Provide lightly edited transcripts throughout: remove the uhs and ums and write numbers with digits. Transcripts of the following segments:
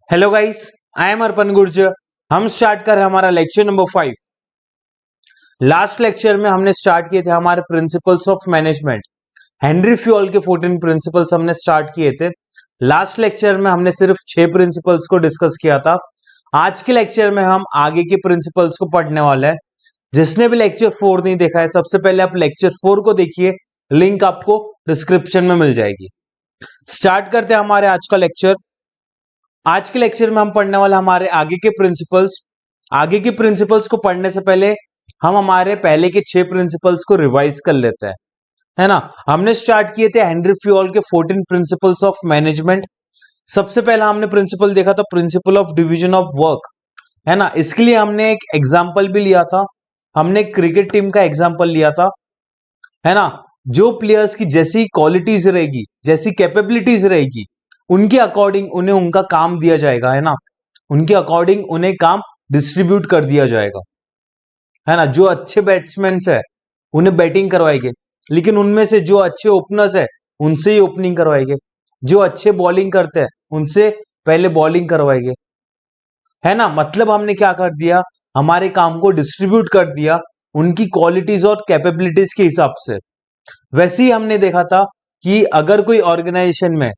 Hello guys, I am अर्पण गुर्जर। हम start कर रहे हैं हमारा लेक्चर नंबर 5। लास्ट लेक्चर में हमने स्टार्ट किए थे हमारे principles of management. Henry fuel के 14 प्रिंसिपल्स हमने स्टार्ट किए थे। लास्ट लेक्चर में हमने सिर्फ 6 प्रिंसिपल्स को डिस्कस किया था। आज के लेक्चर में हम आगे के प्रिंसिपल्स को पढ़ने वाले हैं। जिसने भी लेक्चर 4 नहीं देखा है, सबसे पहले आप लेक्चर 4 को देखिए, लिंक आपको डिस्क्रिप्शन में मिल जाएगी। स्टार्ट करते हैं हमारे आज का लेक्चर। आज के लेक्चर में हम पढ़ने वाले हमारे आगे के प्रिंसिपल्स। आगे के प्रिंसिपल्स को पढ़ने से पहले हम हमारे पहले के 6 प्रिंसिपल्स को रिवाइज कर लेते हैं, है ना। हमने स्टार्ट किए थे हेनरी फ्यूल के 14 प्रिंसिपल्स ऑफ मैनेजमेंट। सबसे पहला हमने प्रिंसिपल देखा था principle of division of work, है ना। इसके लिए हमने एक एग्जाम्पल भी लिया था। हमने क्रिकेट टीम का एग्जाम्पल लिया था, है ना। जो प्लेयर्स की जैसी क्वालिटीज रहेगी, जैसी कैपेबिलिटीज रहेगी, उनके अकॉर्डिंग उन्हें उनका काम दिया जाएगा, है ना। उनके अकॉर्डिंग उन्हें काम डिस्ट्रीब्यूट कर दिया जाएगा, है ना। जो अच्छे बैट्समैन है उन्हें बैटिंग करवाएंगे, लेकिन उनमें से जो अच्छे ओपनर्स है उनसे ही ओपनिंग करवाएंगे। जो अच्छे बॉलिंग करते हैं उनसे पहले बॉलिंग करवाएंगे, है ना। मतलब हमने क्या कर दिया, हमारे काम को डिस्ट्रीब्यूट कर दिया उनकी क्वालिटीज और कैपेबिलिटीज के हिसाब से। वैसे ही हमने देखा था कि अगर कोई ऑर्गेनाइजेशन में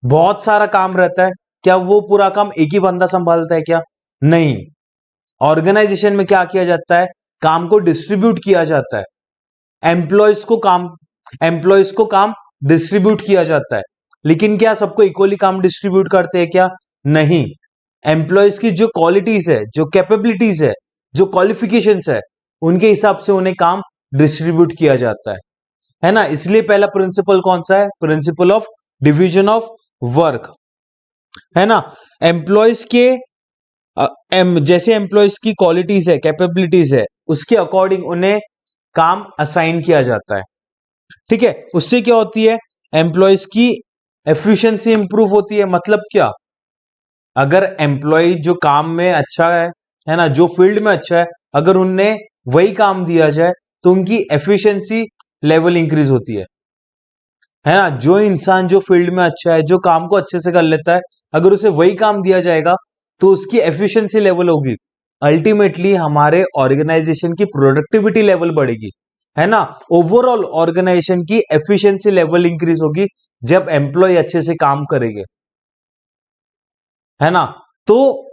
बहुत सारा काम रहता है, क्या वो पूरा काम एक ही बंदा संभालता है क्या? नहीं। ऑर्गेनाइजेशन में क्या किया जाता है, काम को डिस्ट्रीब्यूट किया जाता है। एम्प्लॉयज को काम डिस्ट्रीब्यूट किया जाता है, लेकिन क्या सबको इक्वली काम डिस्ट्रीब्यूट करते हैं क्या? नहीं। एम्प्लॉयज की जो क्वालिटीज है, जो कैपेबिलिटीज है, जो क्वालिफिकेशंस है, उनके हिसाब से उन्हें काम डिस्ट्रीब्यूट किया जाता है ना। इसलिए पहला प्रिंसिपल कौन सा है? Principal of division of work, है ना। एम्प्लॉयज के जैसे एम्प्लॉयज की क्वालिटीज है, कैपेबिलिटीज है, उसके अकॉर्डिंग उन्हें काम असाइन किया जाता है, ठीक है। उससे क्या होती है, एम्प्लॉयज की एफिशिएंसी इंप्रूव होती है। मतलब क्या, अगर एम्प्लॉय जो काम में अच्छा है ना, जो फील्ड में अच्छा है, अगर उन्हें वही काम दिया जाए तो उनकी एफिशिएंसी लेवल इंक्रीज होती है ना। जो इंसान जो फील्ड में अच्छा है, जो काम को अच्छे से कर लेता है, अगर उसे वही काम दिया जाएगा तो उसकी एफिशिएंसी लेवल होगी। अल्टीमेटली हमारे ऑर्गेनाइजेशन की प्रोडक्टिविटी लेवल बढ़ेगी, है ना। ओवरऑल ऑर्गेनाइजेशन की एफिशिएंसी लेवल इंक्रीज होगी जब एम्प्लॉय अच्छे से काम करेंगे, है ना। तो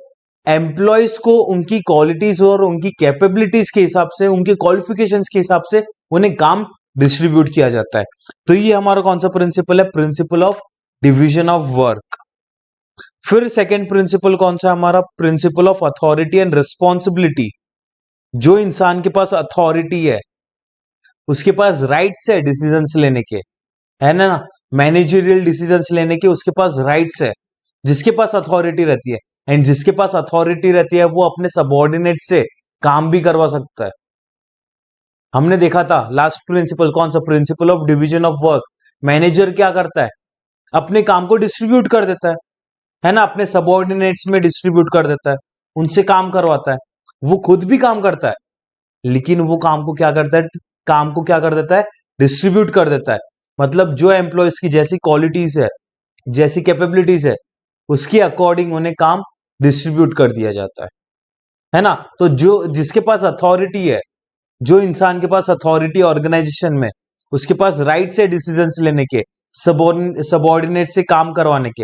एम्प्लॉयज को उनकी क्वालिटीज और उनकी कैपेबिलिटीज के हिसाब से, उनके क्वालिफिकेशंस के हिसाब से उन्हें काम डिस्ट्रीब्यूट किया जाता है। तो ये हमारा कौन सा प्रिंसिपल है? Principal of division of work. फिर सेकंड प्रिंसिपल कौन सा? हमारा principle of authority and responsibility. जो इंसान के पास अथॉरिटी है, उसके पास राइट्स है डिसीजंस लेने के, है ना। मैनेजरियल डिसीजंस लेने के उसके पास राइट्स है, जिसके पास अथॉरिटी रहती है। एंड जिसके पास अथॉरिटी रहती है वो अपने सबऑर्डिनेट से काम भी करवा सकता है। हमने देखा था लास्ट प्रिंसिपल कौन सा? Principal of division of work. Manager क्या करता है, अपने काम को डिस्ट्रीब्यूट कर देता है ना। अपने सबऑर्डिनेट्स में डिस्ट्रीब्यूट कर देता है, उनसे काम करवाता है। वो खुद भी काम करता है, लेकिन वो काम को क्या करता है, काम को क्या कर देता है, डिस्ट्रीब्यूट कर देता है। मतलब जो एम्प्लॉयज की जैसी क्वालिटीज है, जैसी कैपेबिलिटीज है, उसके अकॉर्डिंग उन्हें काम डिस्ट्रीब्यूट कर दिया जाता है ना। तो जो जिसके पास अथॉरिटी है, जो इंसान के पास अथॉरिटी ऑर्गेनाइजेशन में, उसके पास राइट्स है डिसीजंस लेने के, सबऑर्डिनेट से काम करवाने के,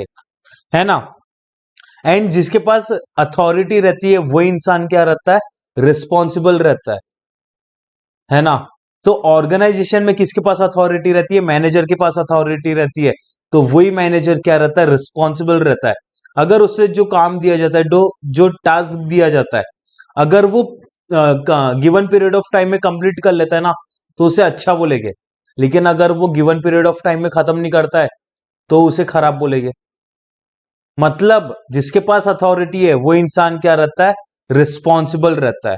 है ना। एंड जिसके पास अथॉरिटी रहती है वही इंसान क्या रहता है, रिस्पॉन्सिबल रहता है ना। तो ऑर्गेनाइजेशन में किसके पास अथॉरिटी रहती है? मैनेजर के पास अथॉरिटी रहती है। तो वही मैनेजर क्या रहता है, रिस्पॉन्सिबल रहता है। अगर उससे जो काम दिया जाता है, जो टास्क दिया जाता है, अगर वो गिवन पीरियड ऑफ टाइम में कंप्लीट कर लेता है ना, तो उसे अच्छा बोलेंगे। लेकिन अगर वो गिवन पीरियड ऑफ टाइम में खत्म नहीं करता है तो उसे खराब बोलेंगे। मतलब जिसके पास अथॉरिटी है वो इंसान क्या रहता है, रिस्पॉन्सिबल रहता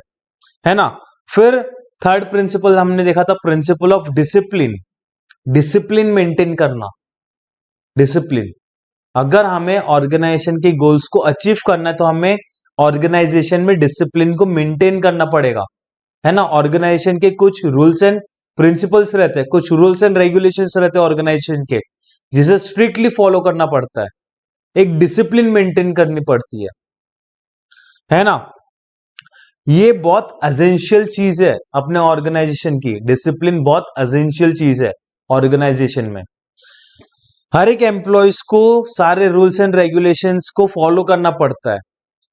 है ना। फिर थर्ड प्रिंसिपल हमने देखा था principle of discipline. Discipline maintain करना। डिसिप्लिन, अगर हमें ऑर्गेनाइजेशन के गोल्स को अचीव करना है तो हमें ऑर्गेनाइजेशन में डिसिप्लिन को मेंटेन करना पड़ेगा, है ना। ऑर्गेनाइजेशन के कुछ रूल्स एंड प्रिंसिपल्स रहते हैं, कुछ रूल्स एंड रेगुलेशंस रहते हैं ऑर्गेनाइजेशन के, जिसे स्ट्रिक्टली फॉलो करना पड़ता एक डिसिप्लिन मेंटेन करनी पड़ती है ना। ये बहुत एसेंशियल चीज है अपने ऑर्गेनाइजेशन की। डिसिप्लिन बहुत एसेंशियल चीज है ऑर्गेनाइजेशन में। हर एक एम्प्लॉयज को सारे रूल्स एंड रेगुलेशंस को फॉलो करना पड़ता है।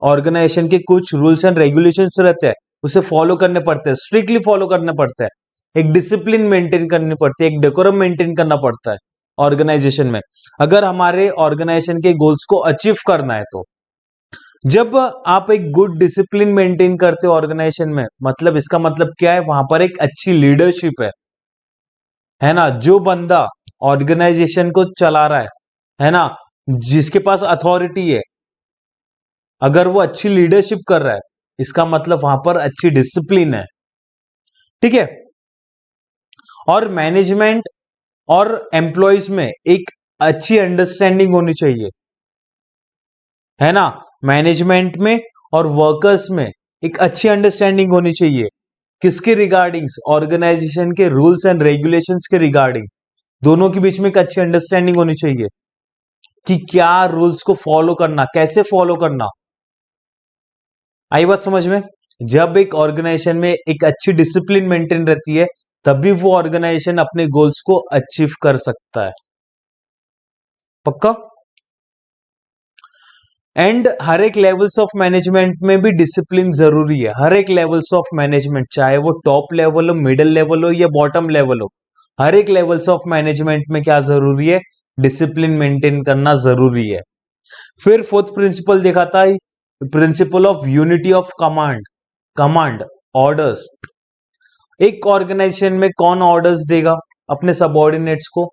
ऑर्गेनाइजेशन के कुछ रूल्स एंड रेगुलेशंस रहते हैं, उसे फॉलो करने पड़ते हैं, स्ट्रिक्टली फॉलो करने पड़ते हैं। एक डिसिप्लिन मेंटेन करनी पड़ती है, एक डेकोरम मेंटेन करना पड़ता है ऑर्गेनाइजेशन में, अगर हमारे ऑर्गेनाइजेशन के गोल्स को अचीव करना है तो। जब आप एक गुड डिसिप्लिन मेंटेन करते हो ऑर्गेनाइजेशन में, मतलब इसका मतलब क्या है, वहां पर एक अच्छी लीडरशिप है ना। जो बंदा ऑर्गेनाइजेशन को चला रहा है ना, जिसके पास अथॉरिटी है, अगर वो अच्छी लीडरशिप कर रहा है, इसका मतलब वहां पर अच्छी डिसिप्लिन है, ठीक है। और मैनेजमेंट और एम्प्लॉयज में एक अच्छी अंडरस्टैंडिंग होनी चाहिए, है ना। मैनेजमेंट में और वर्कर्स में एक अच्छी अंडरस्टैंडिंग होनी चाहिए। किसके रिगार्डिंग्स? ऑर्गेनाइजेशन के रूल्स एंड रेगुलेशंस के रिगार्डिंग। दोनों के बीच में एक अच्छी अंडरस्टैंडिंग होनी चाहिए कि क्या रूल्स को फॉलो करना, कैसे फॉलो करना। आई बात समझ में? जब एक ऑर्गेनाइजेशन में एक अच्छी डिसिप्लिन मेंटेन रहती है, तभी वो ऑर्गेनाइजेशन अपने गोल्स को अचीव कर सकता है। पक्का? एंड हर एक लेवल्स ऑफ मैनेजमेंट में भी डिसिप्लिन जरूरी है। हर एक लेवल्स ऑफ मैनेजमेंट, चाहे वो टॉप लेवल हो, मिडिल लेवल हो या बॉटम लेवल हो, हर एक लेवल्स ऑफ मैनेजमेंट में क्या जरूरी है? डिसिप्लिन मेंटेन करना जरूरी है। फिर फोर्थ प्रिंसिपल देखा था, principle of unity of command. Command orders. एक ऑर्गेनाइजेशन में कौन ऑर्डर्स देगा अपने सबऑर्डिनेट्स को?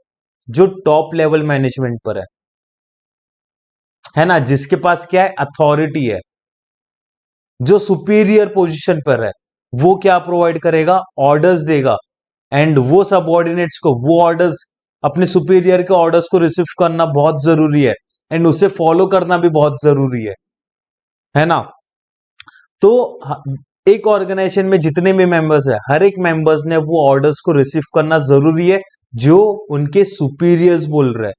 जो टॉप लेवल मैनेजमेंट पर है ना, जिसके पास क्या है? अथॉरिटी है, जो सुपीरियर पोजीशन पर है, वो क्या प्रोवाइड करेगा? ऑर्डर्स देगा। एंड वो सबऑर्डिनेट्स को वो ऑर्डर्स, अपने सुपीरियर के ऑर्डर्स को रिसीव करना बहुत जरूरी है, एंड उसे फॉलो करना भी बहुत जरूरी है ना। तो एक ऑर्गेनाइजेशन में जितने भी मेंबर्स है, हर एक मेंबर्स ने वो ऑर्डर्स को रिसीव करना जरूरी है जो उनके सुपीरियर्स बोल रहे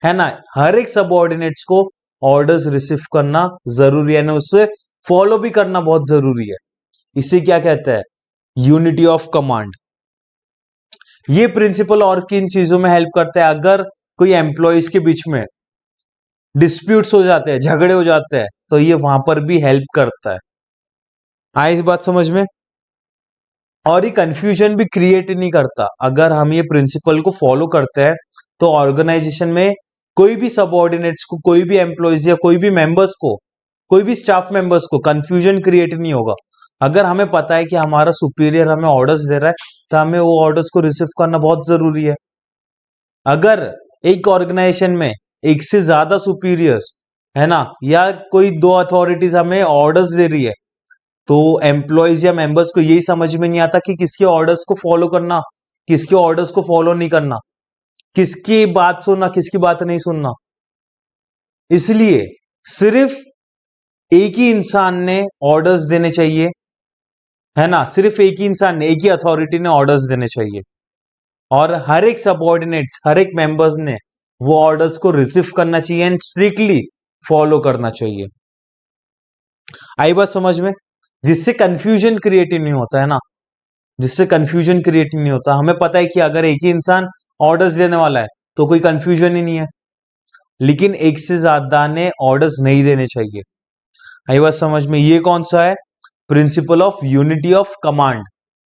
है ना। हर एक सबऑर्डिनेट्स को ऑर्डर्स रिसीव करना जरूरी है ना, उससे फॉलो भी करना बहुत जरूरी है। इसे क्या कहते हैं? Unity of command. ये प्रिंसिपल और किन चीजों में हेल्प करता है? अगर कोई एम्प्लॉयज के बीच में डिस्प्यूट्स हो जाते हैं, झगड़े हो जाते हैं, तो ये वहां पर भी हेल्प करता है। आई इस बात समझ में? और ये कंफ्यूजन भी क्रिएट नहीं करता। अगर हम ये प्रिंसिपल को फॉलो करते हैं तो ऑर्गेनाइजेशन में कोई भी सबऑर्डिनेट्स को, कोई भी एम्प्लॉयज या कोई भी मेंबर्स को, कोई भी स्टाफ मेंबर्स को कंफ्यूजन क्रिएट नहीं होगा। अगर हमें पता है कि हमारा सुपीरियर हमें ऑर्डर्स दे रहा है, तो हमें वो ऑर्डर्स को रिसीव करना बहुत जरूरी है। अगर एक ऑर्गेनाइजेशन में एक से ज्यादा सुपीरियर्स है ना, या कोई दो अथॉरिटीज हमें ऑर्डर्स दे रही है, तो एम्प्लॉयज या मेंबर्स को यही समझ में नहीं आता कि किसके ऑर्डर्स को फॉलो करना, किसके ऑर्डर्स को फॉलो नहीं करना, किसकी बात सुनना, किसकी बात नहीं सुनना। इसलिए सिर्फ एक ही इंसान ने ऑर्डर्स देने चाहिए, है ना। सिर्फ एक ही इंसान ने, एक ही अथॉरिटी ने ऑर्डर्स देने चाहिए, और हर एक सबऑर्डिनेट्स, हर एक मेंबर्स ने वो ऑर्डर्स को रिसीव करना चाहिए एंड स्ट्रिक्टली फॉलो करना चाहिए। आई बात समझ में? जिससे कंफ्यूजन क्रिएट नहीं होता है ना, जिससे कंफ्यूजन क्रिएट नहीं होता। हमें पता है कि अगर एक ही इंसान ऑर्डर्स देने वाला है तो कोई कंफ्यूजन ही नहीं है, लेकिन एक से ज्यादा ने ऑर्डर्स नहीं देने चाहिए। आई बात समझ में? ये कौन सा है? Principal of unity of command,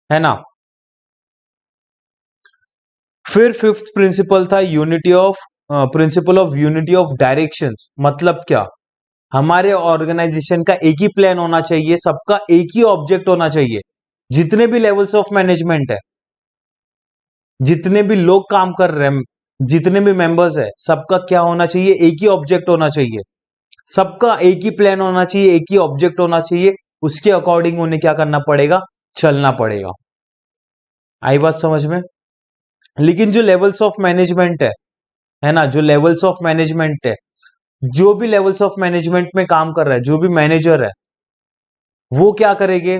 है ना। फिर फिफ्थ प्रिंसिपल था unity of, principal of unity of directions. मतलब क्या? हमारे ऑर्गेनाइजेशन का एक ही प्लान होना चाहिए, सबका एक ही ऑब्जेक्ट होना चाहिए। जितने भी लेवल्स ऑफ मैनेजमेंट है, जितने भी लोग काम कर रहे हैं, जितने भी मेंबर्स है, सबका क्या होना चाहिए? एक ही ऑब्जेक्ट होना चाहिए। सबका एक ही प्लान होना चाहिए, एक ही ऑब्जेक्ट होना चाहिए। उसके अकॉर्डिंग उन्हें क्या करना पड़ेगा? चलना पड़ेगा। आई बात समझ में? लेकिन जो लेवल्स ऑफ मैनेजमेंट है ना, जो लेवल्स ऑफ मैनेजमेंट है, जो भी लेवल्स ऑफ मैनेजमेंट में काम कर रहा है, जो भी मैनेजर है, वो क्या करेंगे?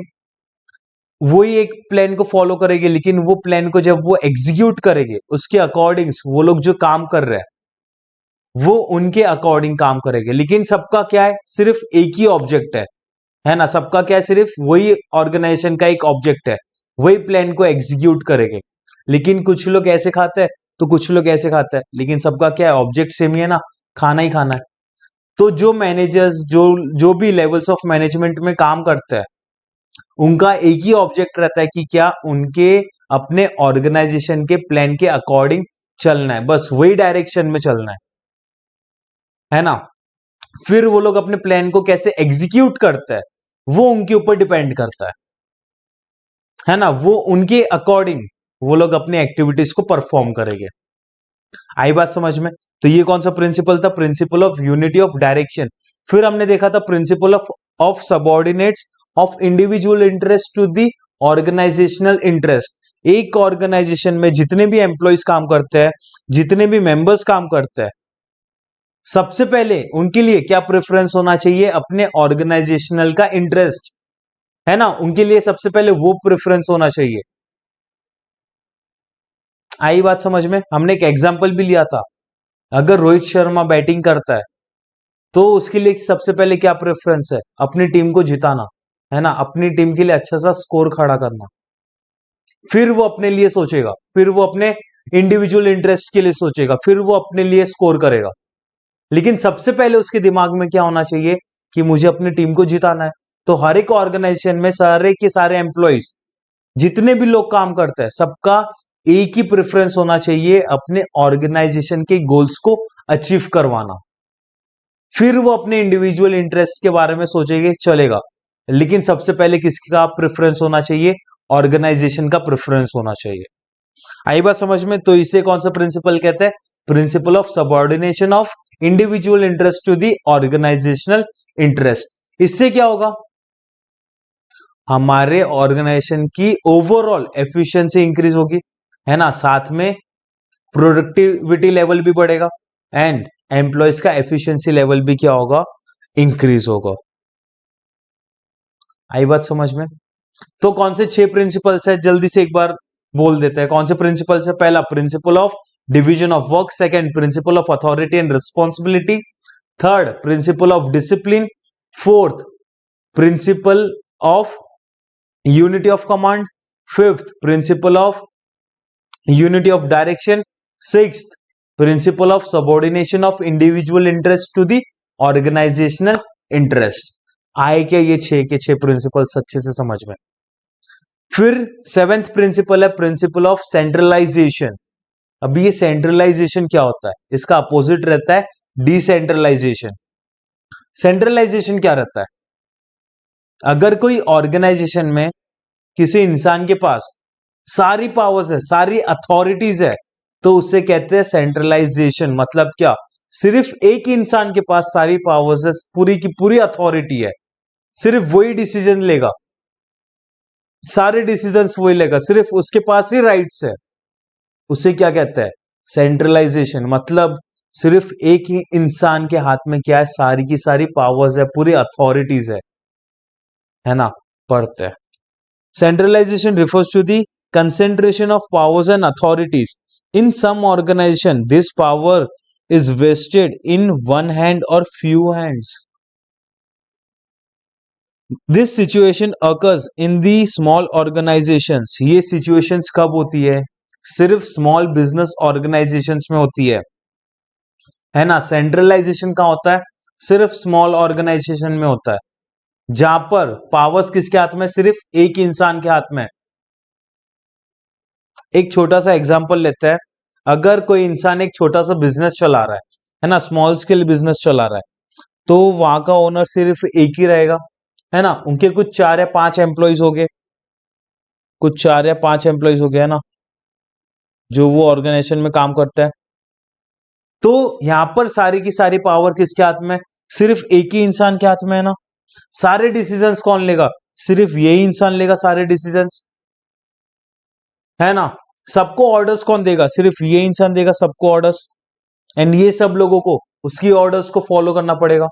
वही एक प्लान को फॉलो करेंगे, लेकिन वो प्लान को जब वो एग्जीक्यूट करेंगे, उसके अकॉर्डिंग वो लोग जो काम कर रहे हैं, वो उनके अकॉर्डिंग काम करेंगे, लेकिन सबका क्या है, सिर्फ एक ही ऑब्जेक्ट है ना, सबका क्या है, सिर्फ वही ऑर्गेनाइजेशन का एक ऑब्जेक्ट है, वही प्लान को एग्जीक्यूट करेंगे। लेकिन कुछ लोग ऐसे खाते हैं तो कुछ लोग ऐसे खाते हैं, लेकिन सबका क्या है, ऑब्जेक्ट सेम ही है ना, खाना ही खाना है। तो जो मैनेजर्स, जो भी लेवल्स ऑफ मैनेजमेंट में काम करते हैं, उनका एक ही ऑब्जेक्ट रहता है कि क्या, उनके अपने ऑर्गेनाइजेशन के प्लान के अकॉर्डिंग चलना है, बस वही डायरेक्शन में चलना है ना। फिर वो लोग अपने प्लान को कैसे एग्जीक्यूट करते हैं, वो उनके ऊपर डिपेंड करता है ना, वो उनके अकॉर्डिंग वो लोग अपनी एक्टिविटीज को परफॉर्म करेंगे। आई बात समझ में? तो ये कौन सा प्रिंसिपल था, principle of unity of direction. फिर हमने देखा था principle of subordinates of individual interest to the organisational interest. एक ऑर्गेनाइजेशन में जितने भी एम्प्लॉयज काम करते हैं, जितने भी मेंबर्स काम करते हैं, सबसे पहले उनके लिए क्या प्रेफरेंस होना चाहिए, अपने ऑर्गेनाइजेशनल का इंटरेस्ट, है ना, उनके लिए सबसे पहले वो प्रेफरेंस होना चाहिए। आई बात समझ में? हमने एक एग्जांपल भी लिया था, अगर रोहित शर्मा बैटिंग करता है तो उसके लिए सबसे पहले क्या प्रेफरेंस है, अपनी टीम को जिताना, है ना, अपनी टीम के लिए अच्छा सा स्कोर खड़ा करना। फिर वो अपने लिए सोचेगा, फिर वो अपने इंडिविजुअल इंटरेस्ट के लिए सोचेगा, फिर वो अपने लिए स्कोर करेगा। लेकिन सबसे पहले उसके दिमाग में क्या होना चाहिए कि मुझे अपनी टीम को जिताना है। तो हर एक ऑर्गेनाइजेशन में सारे के सारे एम्प्लॉइज, जितने भी लोग काम करते हैं, सबका एक ही प्रेफरेंस होना चाहिए, अपने ऑर्गेनाइजेशन के गोल्स को अचीव करवाना। फिर वो अपने इंडिविजुअल इंटरेस्ट के बारे में सोचेंगे, चलेगा, लेकिन सबसे पहले किसका प्रेफरेंस होना चाहिए, ऑर्गेनाइजेशन का प्रेफरेंस होना चाहिए। आई बात समझ में? तो इसे कौन सा प्रिंसिपल कहते हैं, principle of subordination of individual interest to the organisational interest. इससे क्या होगा, हमारे ऑर्गेनाइजेशन की ओवरऑल एफिशिएंसी इंक्रीज होगी, है ना, साथ में प्रोडक्टिविटी लेवल भी बढ़ेगा एंड एम्प्लॉयज का एफिशिएंसी लेवल भी क्या होगा, इंक्रीज होगा। आई बात समझ में? तो कौन से 6 प्रिंसिपल्स है, जल्दी से एक बार बोल देते हैं। कौन से प्रिंसिपल्स है? पहला principle of division of work, second principle of authority and responsibility, third principle of discipline, fourth principle of unity of command, fifth principle of unity of direction, sixth principle of subordination of individual interest to the organisational interest. आए क्या ये 6 के 6 principles अच्छे से समझ में? फिर seventh principal है प्रिंसिपल ऑफ सेंट्रलाइजेशन। अभी ये सेंट्रलाइजेशन क्या होता है, इसका अपोजिट रहता है डिसेंट्रलाइजेशन। सेंट्रलाइजेशन क्या रहता है, अगर कोई ऑर्गेनाइजेशन में किसी इंसान के पास सारी पावर्स है, सारी अथॉरिटीज है, तो उससे कहते हैं सेंट्रलाइजेशन। मतलब क्या, सिर्फ एक ही इंसान के पास सारी पावर्स है, पूरी की पूरी अथॉरिटी है, सिर्फ वही डिसीजन लेगा, सारे डिसीजंस वही लेगा, सिर्फ उसके पास ही राइट्स है, उसे क्या कहते हैं, सेंट्रलाइजेशन। मतलब सिर्फ एक ही इंसान के हाथ में क्या है, सारी की सारी पावर्स है, पूरी अथॉरिटीज है ना, पढ़ते हैं। Centralisation refers to the concentration of powers and authorities in some organization. This power is vested in one hand or few hands. This situation occurs in the small organizations. ये situations कब होती है, सिर्फ small business organisations में होती है ना। Centralisation कहाँ होता है, सिर्फ स्मॉल ऑर्गेनाइजेशन में होता है, जहां पर पावर्स किसके हाथ में, सिर्फ एक ही इंसान के हाथ में। एक छोटा सा एग्जांपल लेते हैं, अगर कोई इंसान एक छोटा सा बिजनेस चला रहा है ना, स्मॉल स्केल बिजनेस चला रहा है, तो वहां का ओनर सिर्फ एक ही रहेगा, है ना। उनके कुछ 4 या 5 एम्प्लॉयज हो गए, कुछ 4 या 5 एम्प्लॉयज हो गए, है ना, जो वो ऑर्गेनाइजेशन में काम करता है। तो यहां पर सारी की सारी पावर किसके हाथ में, सिर्फ एक ही इंसान के हाथ में, है ना। सारे डिसीजंस कौन लेगा, सिर्फ यही इंसान लेगा सारे डिसीजंस, है ना। सबको ऑर्डर्स कौन देगा, सिर्फ ये इंसान देगा सबको ऑर्डर्स, एंड ये सब लोगों को उसकी ऑर्डर्स को फॉलो करना पड़ेगा।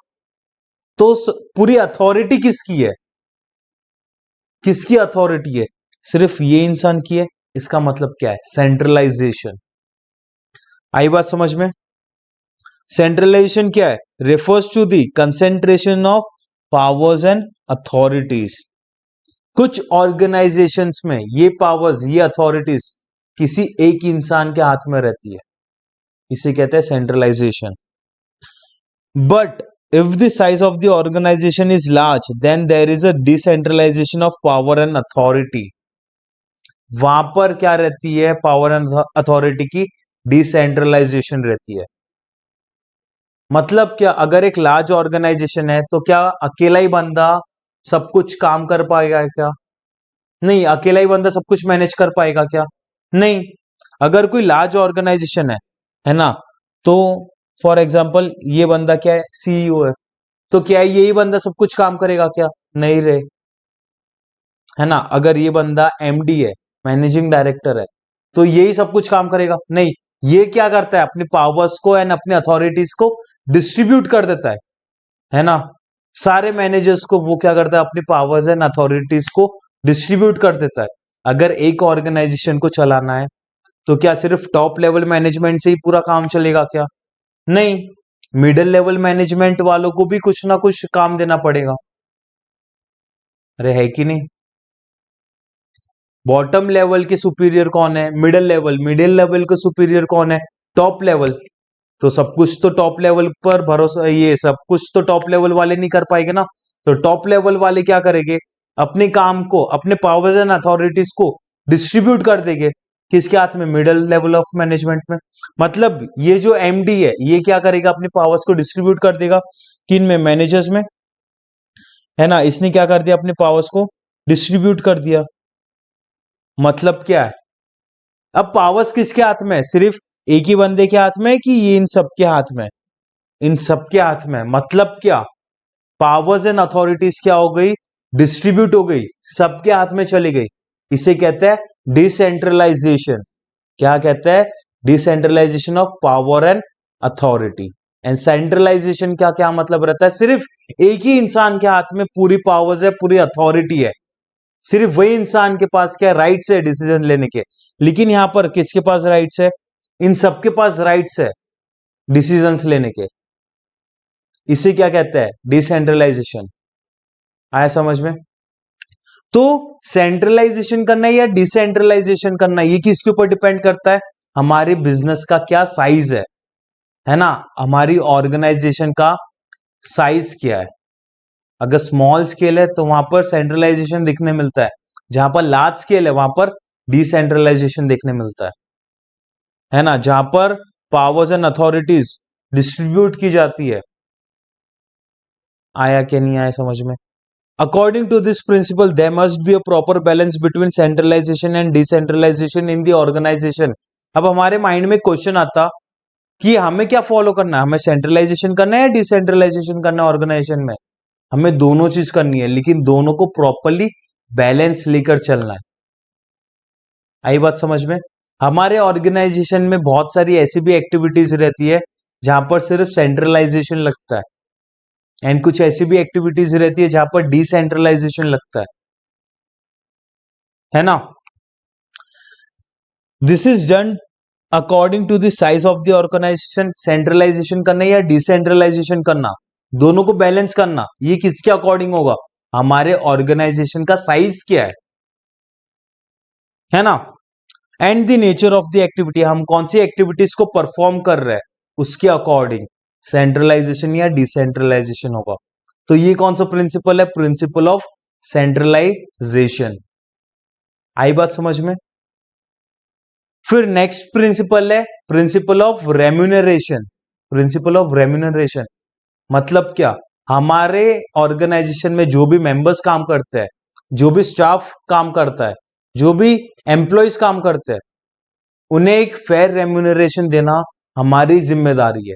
तो पूरी अथॉरिटी किसकी है, किसकी अथॉरिटी है, सिर्फ ये इंसान की है। इसका मतलब क्या है, सेंट्रलाइजेशन। आई बात समझ में? सेंट्रलाइजेशन क्या है? Refers to the concentration of powers and authorities. कुछ ऑर्गेनाइजेशंस में ये पावर्स, ये अथॉरिटीज किसी एक इंसान के हाथ में रहती है, इसे कहते हैं centralisation. But if the size of the organization is large, then there is a decentralization of power and authority. वहां पर क्या रहती है? पावर एंड अथॉरिटी की डिसेंट्रलाइजेशन रहती है। मतलब क्या, अगर एक लार्ज ऑर्गेनाइजेशन है तो क्या अकेला ही बंदा सब कुछ काम कर पाएगा क्या? नहीं। अकेला ही बंदा सब कुछ मैनेज कर पाएगा क्या? नहीं। अगर कोई लार्ज ऑर्गेनाइजेशन है ना, तो फॉर एग्जाम्पल ये बंदा क्या है? सीईओ है। तो क्या यही बंदा सब कुछ काम करेगा क्या? नहीं रे, है ना। अगर ये बंदा एमडी है, मैनेजिंग डायरेक्टर है, तो यही सब कुछ काम करेगा? नहीं। ये क्या करता है? अपने पावर्स को एंड अपने अथॉरिटीज को डिस्ट्रीब्यूट कर देता है ना। सारे मैनेजर्स को वो क्या करता है? अपनी पावर्स एंड अथॉरिटीज को डिस्ट्रीब्यूट कर देता है। अगर एक ऑर्गेनाइजेशन को चलाना है तो क्या सिर्फ टॉप लेवल मैनेजमेंट से ही पूरा काम चलेगा क्या? नहीं। मिडिल लेवल मैनेजमेंट वालों को भी कुछ ना कुछ काम देना पड़ेगा। अरे है कि नहीं? बॉटम लेवल के सुपीरियर कौन है? मिडिल लेवल के सुपीरियर कौन है? Top level. तो सब कुछ तो टॉप लेवल पर भरोसा, ये सब कुछ तो टॉप लेवल वाले नहीं कर पाएंगे ना। तो टॉप लेवल वाले क्या करेंगे? अपने काम को, अपने पावर्स एंड अथॉरिटीज को डिस्ट्रीब्यूट कर देंगे। किसके हाथ में? मिडिल लेवल ऑफ मैनेजमेंट में। मतलब ये जो एमडी है, ये क्या करेगा? अपने पावर्स को डिस्ट्रीब्यूट कर देगा। किन में? मैनेजर्स में, है ना। इसने क्या कर दिया? अपने पावर्स को डिस्ट्रीब्यूट कर दिया। मतलब क्या है? अब पावर्स किसके हाथ में है? सिर्फ एक ही बंदे के हाथ में है कि ये इन सबके हाथ में? इन सबके हाथ में। मतलब क्या? पावर्स एंड अथॉरिटीज क्या हो गई? डिस्ट्रीब्यूट हो गई, सबके हाथ में चली गई। इसे कहते हैं डिसेंट्रलाइजेशन। क्या कहते हैं? Decentralisation of power and authority. And centralisation क्या क्या मतलब रहता है? सिर्फ एक ही इंसान के हाथ में पूरी पावर्स है, पूरी अथॉरिटी है। सिर्फ वही इंसान के पास क्या राइट्स है डिसीजन लेने के। लेकिन यहां पर किसके पास राइट्स है? इन सबके पास राइट्स है डिसीजंस लेने के। इसे क्या कहते हैं? डिसेंट्रलाइजेशन। आया समझ में? तो सेंट्रलाइजेशन करना है या डिसेंट्रलाइजेशन करना है, ये किसके ऊपर डिपेंड करता है? हमारे बिजनेस का क्या साइज है ना। हमारी ऑर्गेनाइजेशन का साइज क्या है। अगर स्मॉल स्केल है तो वहां पर सेंट्रलाइजेशन दिखने मिलता है, जहां पर लार्ज स्केल है वहां पर डिसेंट्रलाइजेशन देखने मिलता है ना। जहां पर पावर्स एंड अथॉरिटीज डिस्ट्रीब्यूट की जाती है। आया कि नहीं आया समझ में? According to this principle there must be a proper balance between centralisation and decentralisation in the organisation. अब हमारे माइंड में क्वेश्चन आता कि हमें क्या फॉलो करना है? हमें सेंट्रलाइजेशन करना है या डिसेंट्रलाइजेशन करना है ऑर्गेनाइजेशन में? हमें दोनों चीज करनी है, लेकिन दोनों को प्रॉपरली बैलेंस लेकर चलना है। आई बात समझ में? हमारे ऑर्गेनाइजेशन में बहुत सारी ऐसी भी एक्टिविटीज रहती है जहां पर सिर्फ सेंट्रलाइजेशन लगता है, एंड कुछ ऐसी भी एक्टिविटीज रहती है जहां पर डिसेंट्रलाइजेशन लगता है ना। This is done according to the size of the organisation. Centralisation करना या डिसेंट्रलाइजेशन करना, दोनों को बैलेंस करना, ये किसके अकॉर्डिंग होगा? हमारे ऑर्गेनाइजेशन का साइज क्या है ना। And the nature of the activity, हम कौन सी एक्टिविटीज को परफॉर्म कर रहे हैं, उसके अकॉर्डिंग सेंट्रलाइजेशन या डिसेंट्रलाइजेशन होगा। तो ये कौन सा प्रिंसिपल है? Principal of centralisation. आई बात समझ में? फिर नेक्स्ट प्रिंसिपल है principal of remuneration. Principle of remuneration मतलब क्या? हमारे ऑर्गेनाइजेशन में जो भी मेंबर्स काम करते हैं, जो भी स्टाफ काम करता है, जो भी एम्प्लॉयज काम करते हैं, उन्हें एक फेयर रेम्यूनरेशन देना हमारी जिम्मेदारी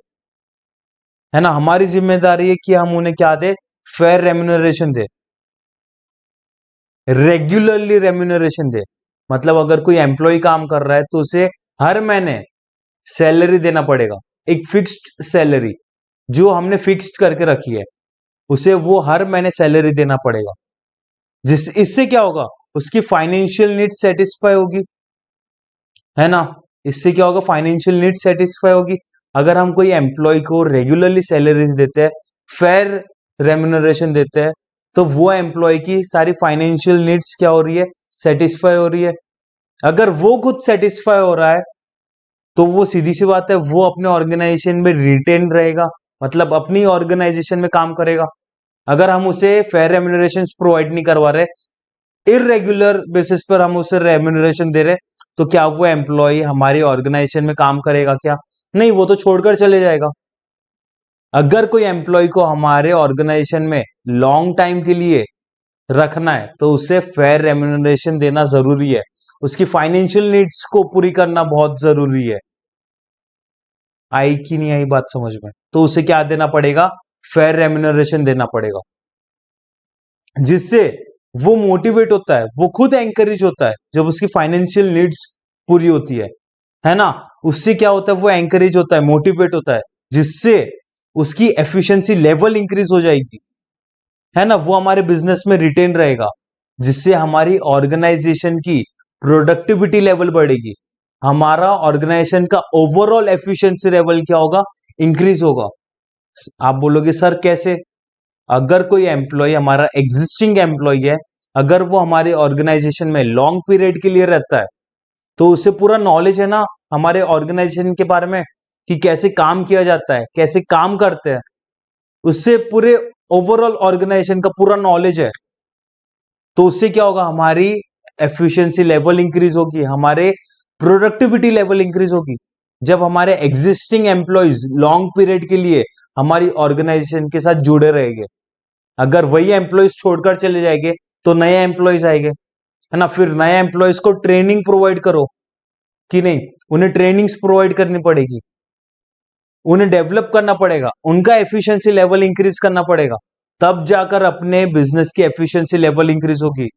है ना। हमारी जिम्मेदारी है कि हम उन्हें क्या दे? फेयर रेम्यूनरेशन दे, रेगुलरली रेम्यूनरेशन दे। मतलब अगर कोई एम्प्लॉय काम कर रहा है तो उसे हर महीने सैलरी देना पड़ेगा, एक फिक्स्ड सैलरी जो हमने फिक्स्ड करके रखी है, उसे वो हर महीने सैलरी देना पड़ेगा। इससे क्या होगा? उसकी फाइनेंशियल नीड सेटिस्फाई होगी, है ना। इससे क्या होगा? फाइनेंशियल नीड सेटिस्फाई होगी। अगर हम कोई एम्प्लॉय को रेगुलरली सैलरीज देते हैं, फेयर रेम्यूनरेशन देते हैं, तो वो एम्प्लॉय की सारी फाइनेंशियल नीड्स क्या हो रही है, सेटिस्फाई हो रही है। अगर वो खुद सेटिस्फाई हो रहा है तो वो सीधी सी बात है, वो अपने ऑर्गेनाइजेशन में रिटेन रहेगा, मतलब अपनी ऑर्गेनाइजेशन में काम करेगा। अगर हम उसे फेयर रेम्यूनरेशन प्रोवाइड नहीं करवा रहे, इरेगुलर बेसिस पर हम उसे रेम्यूनरेशन दे रहे, तो क्या वो एम्प्लॉय हमारी ऑर्गेनाइजेशन में काम करेगा क्या? नहीं, वो तो छोड़कर चले जाएगा। अगर कोई एम्प्लॉय को हमारे ऑर्गेनाइजेशन में लॉन्ग टाइम के लिए रखना है तो उसे फेयर रेम्यूनरेशन देना जरूरी है, उसकी फाइनेंशियल नीड्स को पूरी करना बहुत जरूरी है। आई कि नहीं आई बात समझ में? तो उसे क्या देना पड़ेगा, फेयर रेम्यूनरेशन देना पड़ेगा, जिससे वो मोटिवेट होता है, वो खुद एंकरेज होता है जब उसकी फाइनेंशियल नीड्स पूरी होती है ना। उससे क्या होता है, वो एंकरेज होता है, मोटिवेट होता है, जिससे उसकी एफिशिएंसी लेवल इंक्रीज हो जाएगी, है ना। वो हमारे बिजनेस में रिटेन रहेगा, जिससे हमारी ऑर्गेनाइजेशन की प्रोडक्टिविटी लेवल बढ़ेगी, हमारा ऑर्गेनाइजेशन का ओवरऑल एफिशिएंसी लेवल क्या होगा, इंक्रीज होगा। आप बोलोगे सर कैसे? अगर कोई एम्प्लॉय हमारा एग्जिस्टिंग एम्प्लॉय है, अगर वो हमारे ऑर्गेनाइजेशन में लॉन्ग पीरियड के लिए रहता है, तो उसे पूरा नॉलेज है ना हमारे ऑर्गेनाइजेशन के बारे में, कि कैसे काम किया जाता है, कैसे काम करते हैं, उससे पूरे ओवरऑल ऑर्गेनाइजेशन का पूरा नॉलेज है। तो उससे क्या होगा, हमारी एफिशिएंसी लेवल इंक्रीज होगी, हमारे प्रोडक्टिविटी लेवल इंक्रीज होगी। जब हमारे एग्जिस्टिंग एम्प्लॉयज लॉन्ग पीरियड के लिए हमारी ऑर्गेनाइजेशन के साथ जुड़े रहेंगे, अगर वही एम्प्लॉयज छोड़कर चले जाएंगे तो नए एम्प्लॉयज आएंगे, है ना। फिर नए एम्प्लॉयज को ट्रेनिंग प्रोवाइड करो कि नहीं, उन्हें ट्रेनिंग्स प्रोवाइड करनी पड़ेगी, उन्हें डेवलप करना पड़ेगा, उनका एफिशिएंसी लेवल इंक्रीज करना पड़ेगा, तब जाकर अपने बिजनेस की एफिशिएंसी लेवल इंक्रीज होगी।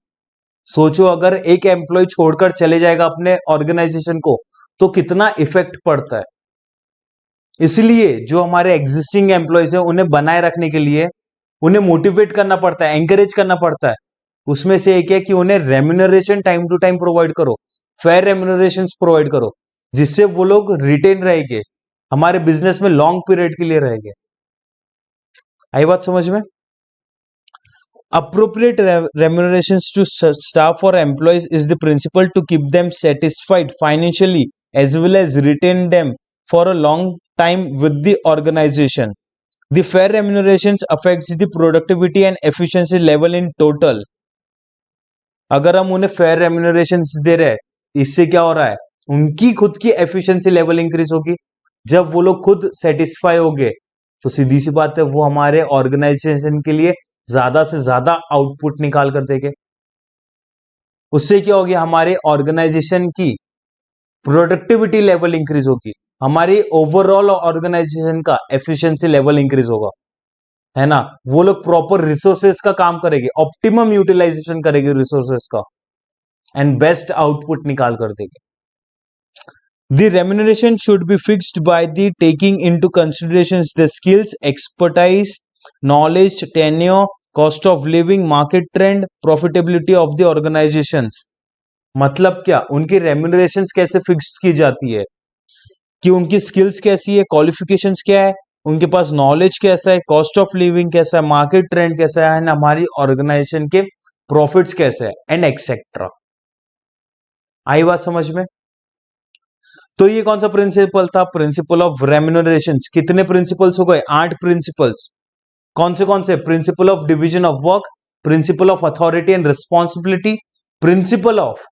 सोचो अगर एक एम्प्लॉय छोड़कर चले जाएगा अपने ऑर्गेनाइजेशन को, तो कितना इफेक्ट पड़ता है। इसलिए जो हमारे एग्जिस्टिंग एम्प्लॉयज है, उन्हें बनाए रखने के लिए उन्हें मोटिवेट करना पड़ता है, एंकरेज करना पड़ता है। उसमें से एक है कि उन्हें remuneration time to time provide करो, फेयर रेम्यूनरेशन प्रोवाइड करो, जिससे वो लोग रिटेन रहेंगे, हमारे बिजनेस में लॉन्ग पीरियड के लिए रहेंगे। आई बात समझ में? Appropriate remunerations to staff or employees is the principle to keep them satisfied financially as well as retain them for a long time with the organization. The fair remunerations affects the productivity and efficiency level in total. अगर हम उन्हें fair remunerations दे रहे हैं, इससे क्या हो रहा है, उनकी खुद की efficiency level increase होगी। जब वो लोग खुद satisfy होंगे, तो सीधी सी बात है, वो हमारे ऑर्गेनाइजेशन के लिए ज्यादा से ज्यादा आउटपुट निकाल कर देंगे। उससे क्या होगी, हमारे ऑर्गेनाइजेशन की प्रोडक्टिविटी लेवल इंक्रीज होगी, हमारी ओवरऑल ऑर्गेनाइजेशन का एफिशिएंसी लेवल इंक्रीज होगा, है ना। वो लोग प्रॉपर रिसोर्सेस का काम करेंगे, ऑप्टिमम यूटिलाइजेशन करेंगे रिसोर्सेस का, एंड बेस्ट आउटपुट निकाल कर देंगे। The remuneration should be fixed by the taking into considerations the skills, expertise, knowledge, tenure, cost of living, market trend, profitability of the organizations. मतलब क्या, उनकी रेम्यूनरेशंस कैसे फिक्स्ड की जाती है, कि उनकी स्किल्स कैसी है, क्वालिफिकेशंस क्या है, उनके पास नॉलेज कैसा है, कॉस्ट ऑफ लिविंग कैसा है, मार्केट ट्रेंड कैसा है, हमारी ऑर्गेनाइजेशन के प्रॉफिट्स कैसे है, एंड एक्सेट्रा। आई बात समझ में? तो ये कौन सा प्रिंसिपल था, प्रिंसिपल ऑफ रेम्यूनरेशन। कितने प्रिंसिपल्स हो गए, 8 प्रिंसिपल्स। कौन से? Principle of division of work, principle of authority and responsibility, principle of,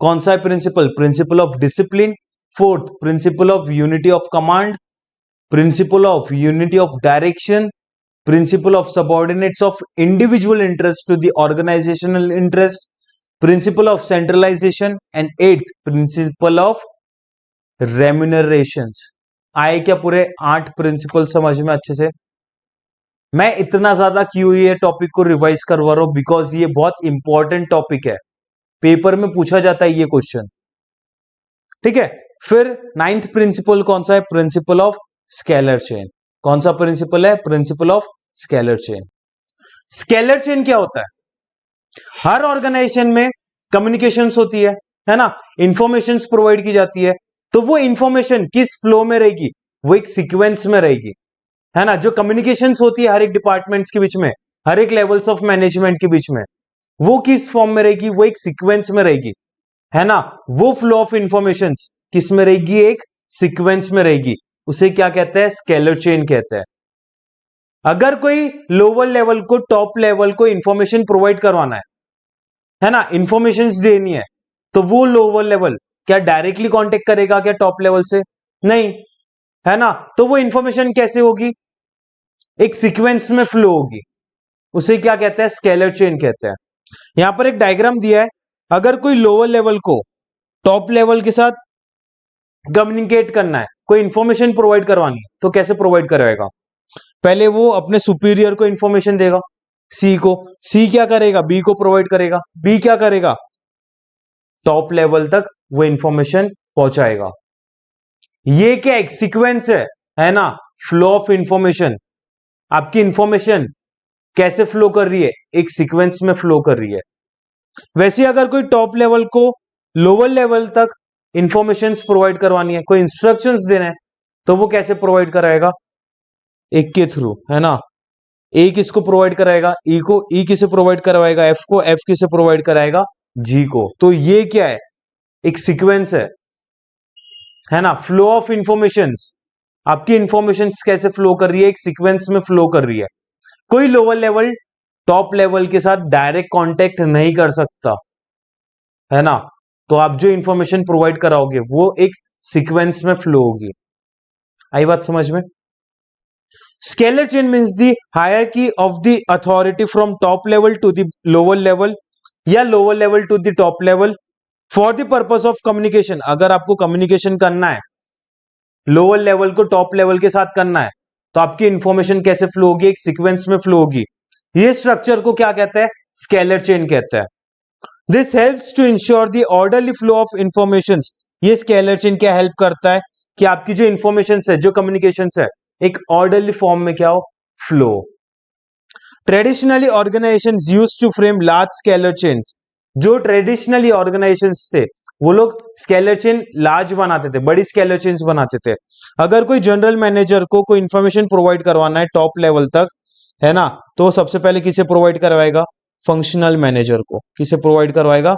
कौन सा है principle, principle of discipline, fourth principle of unity of command, principle of unity of direction, principle of subordinates of individual interest to the organisational interest, principle of centralisation, and eighth principle of remunerations. आए क्या पूरे 8 principal समझ में अच्छे से? मैं इतना ज्यादा क्यों ये टॉपिक को रिवाइज करवा रहा हूं, बिकॉज ये बहुत इंपॉर्टेंट टॉपिक है, पेपर में पूछा जाता है ये क्वेश्चन, ठीक है। फिर 9th प्रिंसिपल कौन सा है, प्रिंसिपल ऑफ स्केलर चेन। कौन सा प्रिंसिपल है, principal of scalar chain. Scalar chain क्या होता है, हर ऑर्गेनाइजेशन में कम्युनिकेशंस होती है ना, इंफॉर्मेशंस प्रोवाइड की जाती है, तो वो इंफॉर्मेशन किस फ्लो में रहेगी, वो एक सीक्वेंस में रहेगी, है ना। जो कम्युनिकेशंस होती है हर एक डिपार्टमेंट्स के बीच में, हर एक लेवल्स ऑफ मैनेजमेंट के बीच में, वो किस फॉर्म में रहेगी, वो एक सीक्वेंस में रहेगी, है ना। वो फ्लो ऑफ इंफॉर्मेशंस किस में रहेगी, एक सीक्वेंस में रहेगी। उसे क्या कहते हैं, स्केलर चेन कहते हैं। अगर कोई लोअर लेवल को टॉप लेवल को इंफॉर्मेशन प्रोवाइड करवाना है ना, इंफॉर्मेशंस देनी है, तो वो लोअर लेवल क्या डायरेक्टली कांटेक्ट करेगा क्या टॉप लेवल से, नहीं, है ना। तो वो इंफॉर्मेशन कैसे होगी, एक सीक्वेंस में फ्लो होगी, उसे क्या कहते हैं, स्केलर चेन कहते हैं। यहां पर एक डायग्राम दिया है, अगर कोई लोअर लेवल को टॉप लेवल के साथ कम्युनिकेट करना है, कोई इंफॉर्मेशन प्रोवाइड करवानी है, तो कैसे प्रोवाइड कराएगा, पहले वो अपने सुपीरियर को इंफॉर्मेशन देगा, सी को, सी क्या करेगा, बी को प्रोवाइड करेगा, बी क्या करेगा, टॉप लेवल तक वो इंफॉर्मेशन पहुंचाएगा। ये क्या एक सीक्वेंस है ना, फ्लो ऑफ इंफॉर्मेशन। आपकी इंफॉर्मेशन कैसे फ्लो कर रही है, एक सीक्वेंस में फ्लो कर रही है। वैसे अगर कोई टॉप लेवल को लोअर लेवल तक इंफॉर्मेशंस प्रोवाइड करवानी है, कोई इंस्ट्रक्शंस देना है, तो वो कैसे प्रोवाइड कराएगा, एक के थ्रू, है ना। ए किसको प्रोवाइड कराएगा, ई को, ई किसे प्रोवाइड करवाएगा, एफ को, एफ किसे प्रोवाइड कराएगा, जी को। तो ये क्या है, एक सीक्वेंस है ना, फ्लो ऑफ इंफॉर्मेशंस। आपकी इंफॉर्मेशंस कैसे फ्लो कर रही है, एक सीक्वेंस में फ्लो कर रही है। कोई लोअर लेवल टॉप लेवल के साथ डायरेक्ट कांटेक्ट नहीं कर सकता, है ना। तो आप जो इंफॉर्मेशन प्रोवाइड कराओगे वो एक सीक्वेंस में फ्लो होगी। आई बात समझ में। Scalar chain means the hierarchy of the authority from top level to the lower level या lower level to the top level for the purpose of communication. अगर आपको कम्युनिकेशन करना है, लोअर लेवल को टॉप लेवल के साथ करना है, तो आपकी इंफॉर्मेशन कैसे फ्लो होगी, एक सीक्वेंस में फ्लो होगी। ये स्ट्रक्चर को क्या कहता है, स्केलर चेन कहता है। This helps to ensure the orderly flow of information. ये स्केलर चेन क्या हेल्प करता है कि आपकी जो इंफॉर्मेशन है, जो कम्युनिकेशन है, एक ऑर्डरली फॉर्म में क्या हो, flow. Traditionally organisations used to frame large scalar chains. जो ट्रेडिशनली ऑर्गेनाइजेशंस थे, वो लोग स्केलर चेन लार्ज बनाते थे, बड़ी स्केलर चेन्स बनाते थे। अगर कोई जनरल मैनेजर को कोई इंफॉर्मेशन प्रोवाइड करवाना है टॉप लेवल तक, है ना, तो सबसे पहले किसे प्रोवाइड करवाएगा, फंक्शनल मैनेजर को। किसे प्रोवाइड करवाएगा,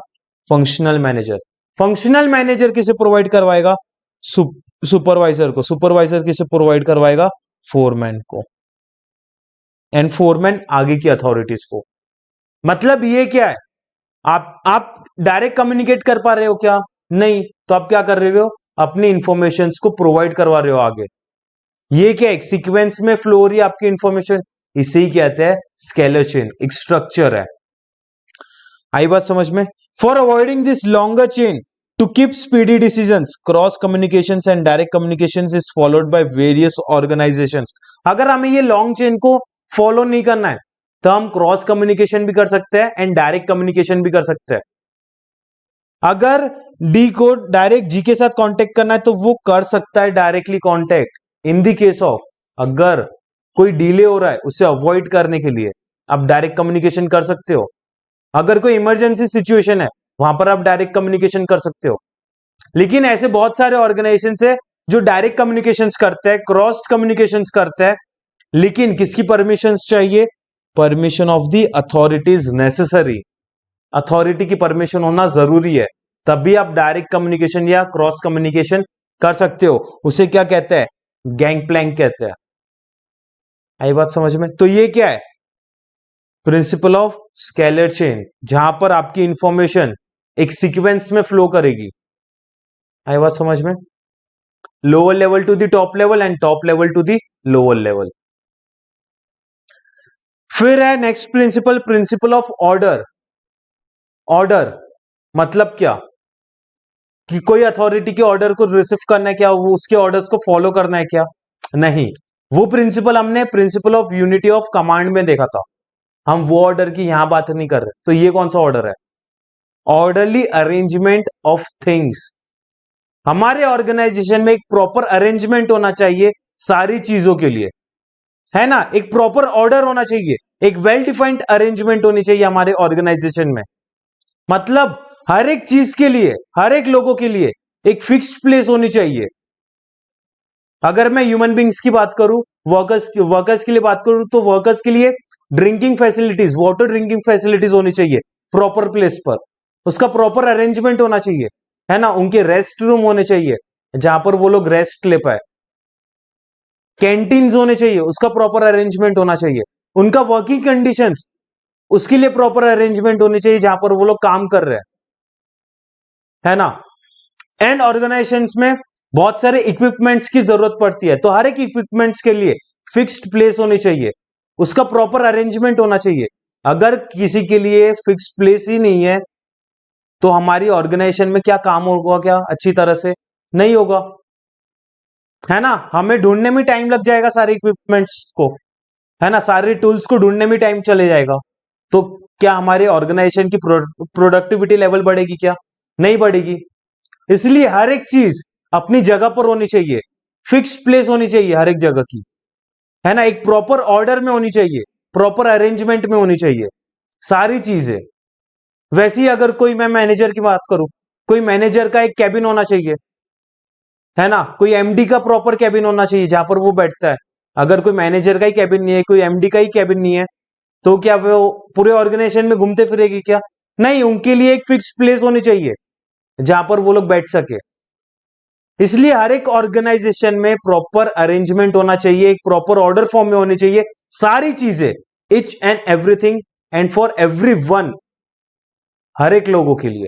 फंक्शनल मैनेजर। फंक्शनल मैनेजर किसे प्रोवाइड करवाएगा, सुपरवाइजर को। सुपरवाइजर किसे प्रोवाइड करवाएगा, फोरमैन को। एंड फोरमैन आगे की अथॉरिटीज को। मतलब ये क्या है, आप डायरेक्ट कम्युनिकेट कर पा रहे हो क्या, नहीं, तो आप क्या कर रहे हो, अपनी इंफॉर्मेशंस को प्रोवाइड करवा रहे हो आगे। ये क्या, एक सीक्वेंस में फ्लो हो रही है आपकी इंफॉर्मेशन, इसे ही कहते हैं स्केलर चेन, एक स्ट्रक्चर है। आई बात समझ में। For avoiding this longer chain to keep speedy decisions, cross communications and direct communications is followed by various organisations. अगर हमें ये लॉन्ग चेन को फॉलो नहीं करना है, तो हम क्रॉस कम्युनिकेशन भी कर सकते हैं एंड डायरेक्ट कम्युनिकेशन भी कर सकते हैं। अगर डी को डायरेक्ट जी के साथ कांटेक्ट करना है, तो वो कर सकता है directly contact. In the case of अगर कोई डिले हो रहा है, उसे अवॉइड करने के लिए आप डायरेक्ट कम्युनिकेशन कर सकते हो। अगर कोई इमरजेंसी सिचुएशन है, वहां पर आप डायरेक्ट कम्युनिकेशन कर सकते हो। लेकिन ऐसे बहुत सारे ऑर्गेनाइजेशन है जो डायरेक्ट कम्युनिकेशंस करते हैं, क्रॉस कम्युनिकेशंस करते हैं, लेकिन किसकी परमिशंस चाहिए, permission of the authorities necessary. Authority की परमिशन होना जरूरी है, तभी आप डायरेक्ट कम्युनिकेशन या क्रॉस कम्युनिकेशन कर सकते हो। उसे क्या कहते हैं, गैंग प्लैंक कहते हैं। आई बात समझ में। तो ये क्या है, प्रिंसिपल ऑफ स्केलर चेन, जहां पर आपकी इंफॉर्मेशन एक सीक्वेंस में फ्लो करेगी। आई बात समझ में। Lower level to the top level and top level to the lower level. फिर है next principle, principle of order. Order मतलब क्या, कि कोई अथॉरिटी के ऑर्डर को रिसीव करना है क्या, वो उसके ऑर्डर्स को फॉलो करना है क्या, नहीं। वो प्रिंसिपल हमने principle of unity of command में देखा था। हम वो ऑर्डर की यहां बात नहीं कर रहे। तो ये कौन सा ऑर्डर है, ऑर्डरली अरेंजमेंट ऑफ थिंग्स। हमारे ऑर्गेनाइजेशन में एक प्रॉपर अरेंजमेंट होना चाहिए सारी चीजों के लिए, है ना। एक प्रॉपर ऑर्डर होना चाहिए, एक वेल डिफाइंड अरेंजमेंट होनी चाहिए हमारे ऑर्गेनाइजेशन में। मतलब हर एक चीज के लिए, हर एक लोगों के लिए एक फिक्स्ड प्लेस होनी चाहिए। अगर मैं ह्यूमन बींग्स की बात करूं, वर्कर्स के लिए बात करूं, तो वर्कर्स के लिए drinking facilities, water drinking facilities होनी चाहिए प्रॉपर प्लेस पर, उसका प्रॉपर अरेंजमेंट होना चाहिए, है ना। उनके रेस्ट रूम होने चाहिए जहां पर वो लोग रेस्ट ले पाए, कैंटीन्स होने चाहिए, उसका प्रॉपर अरेंजमेंट होना चाहिए, उनका वर्किंग कंडीशंस, उसके लिए प्रॉपर अरेंजमेंट होनी चाहिए जहां पर वो लोग काम कर रहे हैं, है ना। एंड ऑर्गेनाइजेशंस में बहुत सारे इक्विपमेंट्स की जरूरत पड़ती है, तो हर एक इक्विपमेंट्स के लिए फिक्स्ड प्लेस होनी चाहिए, उसका प्रॉपर अरेंजमेंट होना चाहिए। अगर किसी के लिए फिक्स्ड प्लेस ही नहीं है तो हमारी ऑर्गेनाइजेशन में क्या काम होगा, क्या अच्छी तरह से नहीं होगा, है ना। हमें ढूंढने में टाइम लग जाएगा सारे इक्विपमेंट्स को, है ना, सारे टूल्स को ढूंढने में टाइम चले जाएगा, तो क्या हमारे ऑर्गेनाइजेशन की प्रोडक्टिविटी लेवल बढ़ेगी, क्या नहीं बढ़ेगी। इसलिए हर एक चीज अपनी जगह पर होनी चाहिए, फिक्स्ड प्लेस होनी चाहिए हर एक जगह की, है ना, एक प्रॉपर ऑर्डर में होनी चाहिए, प्रॉपर अरेंजमेंट में होनी चाहिए सारी चीजें। वैसे ही अगर कोई, मैं मैनेजर की बात करूं, कोई मैनेजर का एक कैबिन होना चाहिए, है ना, कोई एमडी का प्रॉपर कैबिन होना चाहिए जहां पर वो बैठता है। अगर कोई मैनेजर का ही कैबिन नहीं है, कोई एमडी का ही कैबिन नहीं है, तो क्या वो पूरे ऑर्गेनाइजेशन में घूमते फिरेगी क्या, नहीं, उनके लिए एक फिक्स प्लेस होनी चाहिए जहां पर वो लोग बैठ सके। इसलिए हर एक ऑर्गेनाइजेशन में प्रॉपर अरेंजमेंट होना चाहिए, एक प्रॉपर ऑर्डर फॉर्म में होनी चाहिए सारी चीजें, each and everything and for everyone, हर एक लोगों के लिए।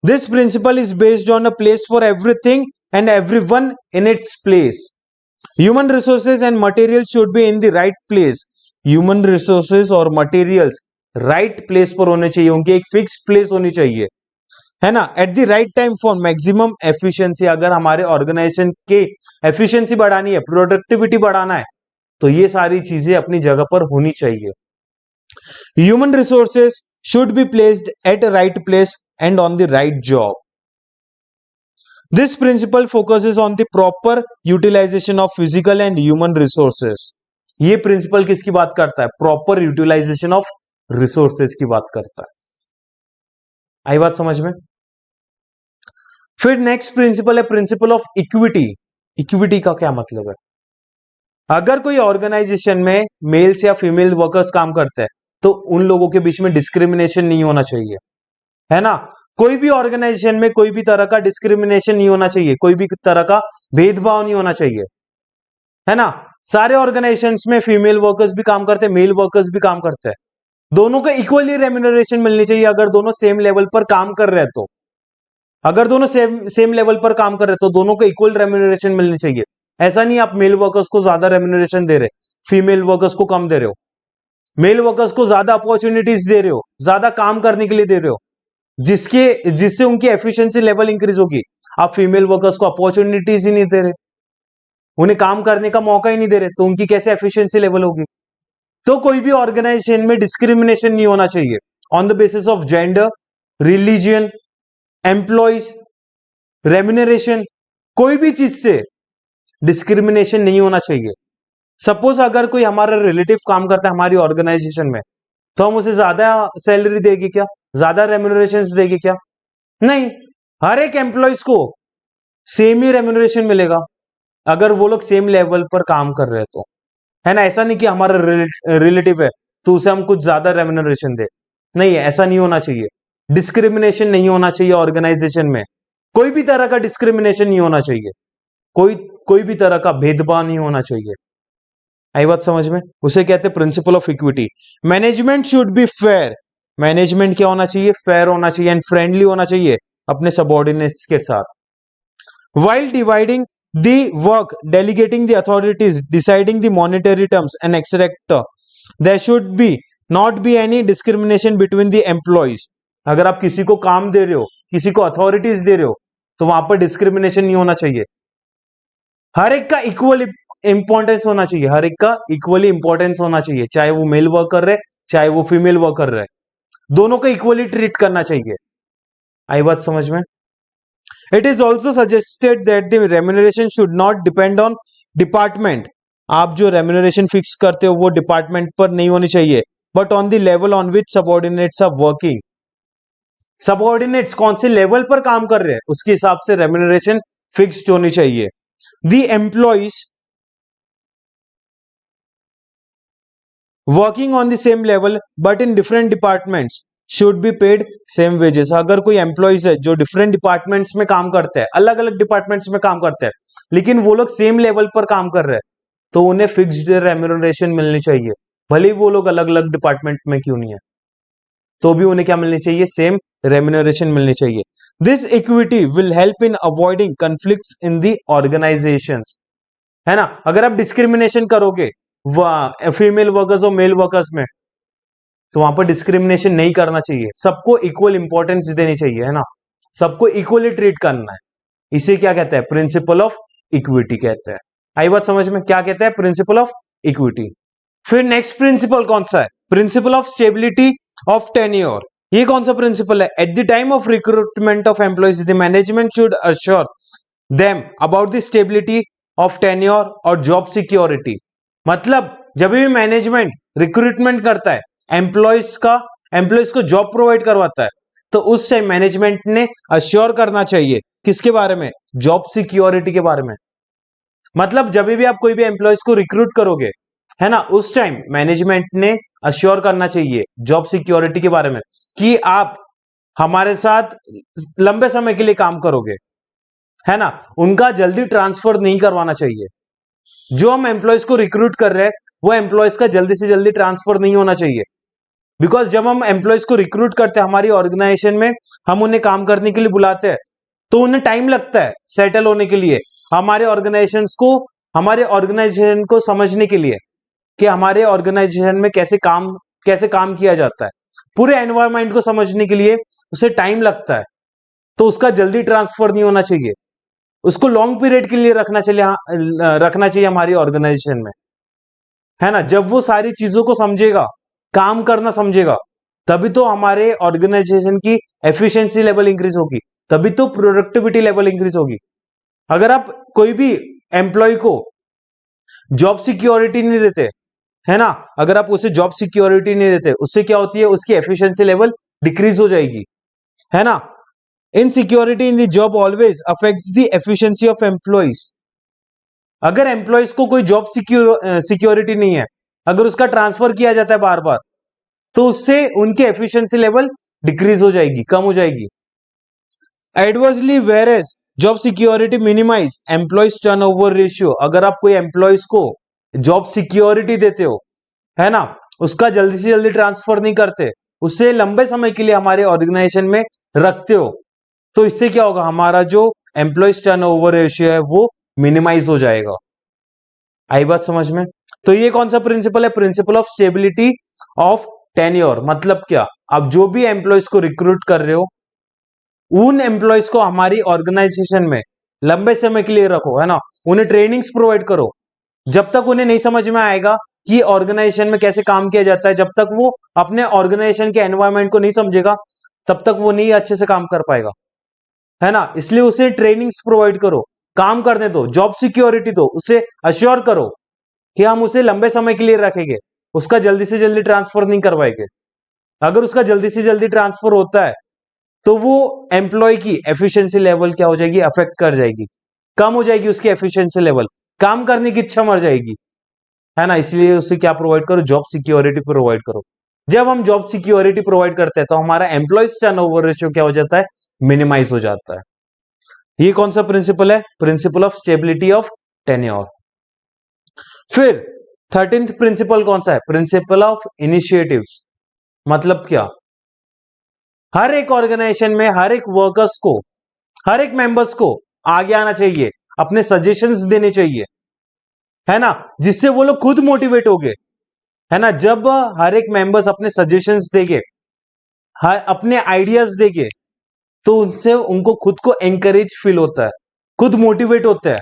This principle is based on a place for everything and everyone in its place. Human resources and material should be in the right place. Human resources और materials right place पर होने चाहिए, उनकी एक फिक्स प्लेस होनी चाहिए, है ना, at the right time for maximum efficiency. अगर हमारे ऑर्गेनाइजेशन के एफिशिएंसी बढ़ानी है, प्रोडक्टिविटी बढ़ाना है, तो ये सारी चीजें अपनी जगह पर होनी चाहिए। Human resources should be placed at a right place and on the right job. This principle focuses on the proper utilisation of physical and human resources. ये प्रिंसिपल किसकी बात करता है, प्रॉपर यूटिलाइजेशन ऑफ रिसोर्सेज की बात करता है। आई बात समझ में। फिर नेक्स्ट प्रिंसिपल है प्रिंसिपल ऑफ इक्विटी। इक्विटी का क्या मतलब है, अगर कोई ऑर्गेनाइजेशन में मेल्स या फीमेल वर्कर्स काम करते हैं तो उन लोगों के बीच में डिस्क्रिमिनेशन नहीं होना चाहिए, है ना। कोई भी ऑर्गेनाइजेशन में कोई भी तरह का डिस्क्रिमिनेशन नहीं होना चाहिए, कोई भी तरह का भेदभाव नहीं होना चाहिए, है ना। सारे ऑर्गेनाइजेशंस में फीमेल वर्कर्स भी काम करते हैं, मेल वर्कर्स भी काम करते हैं, दोनों को इक्वली रेम्यूनरेशन मिलनी चाहिए अगर दोनों सेम लेवल पर काम कर रहे हैं तो। अगर दोनों सेम लेवल पर काम कर रहे तो दोनों को इक्वल रेम्यूनरेशन मिलनी चाहिए। ऐसा नहीं आप मेल वर्कर्स को ज्यादा रेम्यूनरेशन दे रहे, फीमेल वर्कर्स को कम दे रहे हो, मेल वर्कर्स को ज्यादा अपॉर्चुनिटीज दे रहे हो, ज्यादा काम करने के लिए दे रहे हो, जिससे उनकी एफिशिएंसी लेवल इंक्रीज होगी। आप फीमेल वर्कर्स को अपॉर्चुनिटीज ही नहीं दे रहे, उन्हें काम करने का मौका ही नहीं दे रहे, तो उनकी कैसे एफिशिएंसी लेवल होगी। तो कोई भी ऑर्गेनाइजेशन में डिस्क्रिमिनेशन नहीं होना चाहिए on the basis of gender, religion, employees, remuneration, कोई भी चीज से डिस्क्रिमिनेशन नहीं होना चाहिए। सपोज अगर कोई हमारा रिलेटिव काम करता है हमारी ऑर्गेनाइजेशन में, तो हम उसे ज्यादा सैलरी देगी क्या, ज्यादा रेम्यूनरेशन देगी क्या, नहीं। हर एक एम्प्लॉइज को सेम ही रेम्यूनरेशन मिलेगा अगर वो लोग सेम लेवल पर काम कर रहे हैं तो, है ना। ऐसा नहीं कि हमारा रिलेटिव है तो उसे हम कुछ ज्यादा रेम्यूनरेशन दे, नहीं, ऐसा नहीं होना चाहिए। डिस्क्रिमिनेशन नहीं होना चाहिए ऑर्गेनाइजेशन में, कोई भी तरह का डिस्क्रिमिनेशन नहीं होना चाहिए, कोई भी तरह का भेदभाव नहीं होना चाहिए। आई बात समझ में, उसे कहते हैं principle of equity. Management should be fair. Management क्या होना चाहिए, फेयर होना चाहिए एंड फ्रेंडली होना चाहिए अपने सबऑर्डिनेट्स के साथ। While dividing the work, delegating the authorities, deciding the monetary terms and etc., there should be not be any discrimination between the employees. अगर आप किसी को काम दे रहे हो, किसी को अथॉरिटीज दे रहे हो, तो वहां पर डिस्क्रिमिनेशन नहीं होना चाहिए। हर एक का इक्वल इंपॉर्टेंस होना चाहिए, हर एक का इक्वली इंपॉर्टेंस होना चाहिए, चाहे वो मेल वर्कर रहे चाहे वो फीमेल वर्कर रहे, दोनों को इक्वली ट्रीट करना चाहिए। आई बात समझ में। It is also suggested that the remuneration should not depend on department. आप जो remuneration fix करते हो वो डिपार्टमेंट पर नहीं होनी चाहिए, but on the level on which subordinates are working. Subordinates कौन से लेवल पर काम कर रहे हैं उसके हिसाब से रेम्यूनरेशन फिक्स्ड होनी चाहिए। The employees working on the same level but in different departments should be paid same wages. अगर कोई एम्प्लॉइज है जो डिफरेंट डिपार्टमेंट्स में काम करते हैं, अलग अलग डिपार्टमेंट्स में काम करते हैं, लेकिन वो लोग सेम लेवल पर काम कर रहे हैं, तो उन्हें फिक्स्ड रेम्यूनरेशन मिलनी चाहिए, भले ही वो लोग अलग अलग डिपार्टमेंट में क्यों नहीं है, तो भी उन्हें क्या मिलनी चाहिए, सेम रेम्यूनरेशन मिलनी चाहिए। This equity will help in avoiding conflicts in the organisations, है ना। अगर आप डिस्क्रिमिनेशन करोगे फीमेल वर्कर्स और मेल वर्कर्स में, तो वहां पर डिस्क्रिमिनेशन नहीं करना चाहिए, सबको इक्वल इंपॉर्टेंस देनी चाहिए, है ना, सबको इक्वली ट्रीट करना है। इसे क्या कहते हैं, प्रिंसिपल ऑफ इक्विटी कहते हैं। आई बात समझ में, क्या कहते हैं, प्रिंसिपल ऑफ इक्विटी। फिर नेक्स्ट प्रिंसिपल कौन सा है, principal of stability of tenure. ये कौन सा प्रिंसिपल है, at the time of recruitment of employees the management should assure them about the stability of tenure और जॉब सिक्योरिटी। मतलब जब भी मैनेजमेंट रिक्रूटमेंट करता है एम्प्लॉइज को जॉब प्रोवाइड करवाता है, तो उस टाइम मैनेजमेंट ने अश्योर करना चाहिए किसके बारे में, जॉब सिक्योरिटी के बारे में। मतलब जब भी आप कोई भी एम्प्लॉइज को रिक्रूट करोगे, है ना, उस टाइम मैनेजमेंट ने अश्योर करना चाहिए जॉब सिक्योरिटी के बारे में कि आप हमारे साथ लंबे समय के लिए काम करोगे, है ना, उनका जल्दी ट्रांसफर नहीं करवाना चाहिए। जो हम एम्प्लॉइज को रिक्रूट कर रहे हैं वो एम्प्लॉइज का जल्दी से जल्दी ट्रांसफर नहीं होना चाहिए, बिकॉज जब हम एम्प्लॉइज को रिक्रूट करते हैं हमारी ऑर्गेनाइजेशन में, हम उन्हें काम करने के लिए बुलाते हैं, तो उन्हें टाइम लगता है सेटल होने के लिए, हमारे ऑर्गेनाइजेशन को समझने के लिए कि हमारे ऑर्गेनाइजेशन में कैसे काम किया जाता है, पूरे एनवायरमेंट को समझने के लिए उसे टाइम लगता है, तो उसका जल्दी ट्रांसफर नहीं होना चाहिए, उसको लॉन्ग पीरियड के लिए रखना चाहिए हमारी ऑर्गेनाइजेशन में, है ना। जब वो सारी चीजों को समझेगा, काम करना समझेगा, तभी तो हमारे ऑर्गेनाइजेशन की एफिशिएंसी लेवल इंक्रीज होगी, तभी तो प्रोडक्टिविटी लेवल इंक्रीज होगी। अगर आप कोई भी एम्प्लॉय को जॉब सिक्योरिटी नहीं देते, है ना, अगर आप उसे जॉब सिक्योरिटी नहीं देते, उससे क्या होती है, उसकी एफिशिएंसी लेवल डिक्रीज हो जाएगी, है ना। Insecurity in the job always affects the efficiency of employees. अगर एम्प्लॉइज को कोई जॉब सिक्योरिटी नहीं है, अगर उसका ट्रांसफर किया जाता है बार बार, तो उससे उनकी एफिशिएंसी लेवल डिक्रीज हो जाएगी, कम हो जाएगी। Adversely whereas job security minimize employees turnover ratio. अगर आप कोई एम्प्लॉइज को जॉब सिक्योरिटी देते हो, है ना, उसका जल्दी से जल्दी ट्रांसफर नहीं करते, उससे लंबे समय के लिए हमारे ऑर्गेनाइजेशन में रखते हो, तो इससे क्या होगा, हमारा जो एम्प्लॉइज टर्नओवर रेशियो है वो मिनिमाइज हो जाएगा। आई बात समझ में। तो ये कौन सा प्रिंसिपल है, principal of stability of tenure. मतलब क्या, आप जो भी एम्प्लॉइज को रिक्रूट कर रहे हो, उन एम्प्लॉइज को हमारी ऑर्गेनाइजेशन में लंबे समय के लिए रखो, है ना, उन्हें ट्रेनिंग्स प्रोवाइड करो। जब तक उन्हें नहीं समझ में आएगा कि ऑर्गेनाइजेशन में कैसे काम किया जाता है, जब तक वो अपने ऑर्गेनाइजेशन के एनवायरमेंट को नहीं समझेगा, तब तक वो नहीं अच्छे से काम कर पाएगा, है ना। इसलिए उसे ट्रेनिंग्स प्रोवाइड करो, काम करने दो, जॉब सिक्योरिटी दो, उसे अश्योर करो कि हम उसे लंबे समय के लिए रखेंगे, उसका जल्दी से जल्दी ट्रांसफर नहीं करवाएंगे। अगर उसका जल्दी से जल्दी ट्रांसफर होता है, तो वो एम्प्लॉय की एफिशिएंसी लेवल क्या हो जाएगी, अफेक्ट कर जाएगी, कम हो जाएगी उसकी एफिशिएंसी लेवल, काम करने की इच्छा मर जाएगी, है ना। इसलिए उसे क्या प्रोवाइड करो, जॉब सिक्योरिटी प्रोवाइड करो। जब हम जॉब सिक्योरिटी प्रोवाइड करते हैं, तो हमारा एम्प्लॉइज टर्नओवर रेशियो क्या हो जाता है, मिनिमाइज हो जाता है। ये कौन सा प्रिंसिपल है, principal of stability of tenure. फिर 13th प्रिंसिपल कौन सा है, प्रिंसिपल ऑफ इनिशिएटिव्स। मतलब क्या, हर एक ऑर्गेनाइजेशन में हर एक वर्कर्स को, हर एक मेंबर्स को आगे आना चाहिए, अपने सजेशंस देने चाहिए, है ना, जिससे वो लोग खुद मोटिवेट हो गए, है ना। जब हर एक मेंबर्स अपने सजेशंस देंगे, अपने आइडियाज देंगे, तो उनसे उनको खुद को एंकरेज फील होता है, खुद मोटिवेट होता है,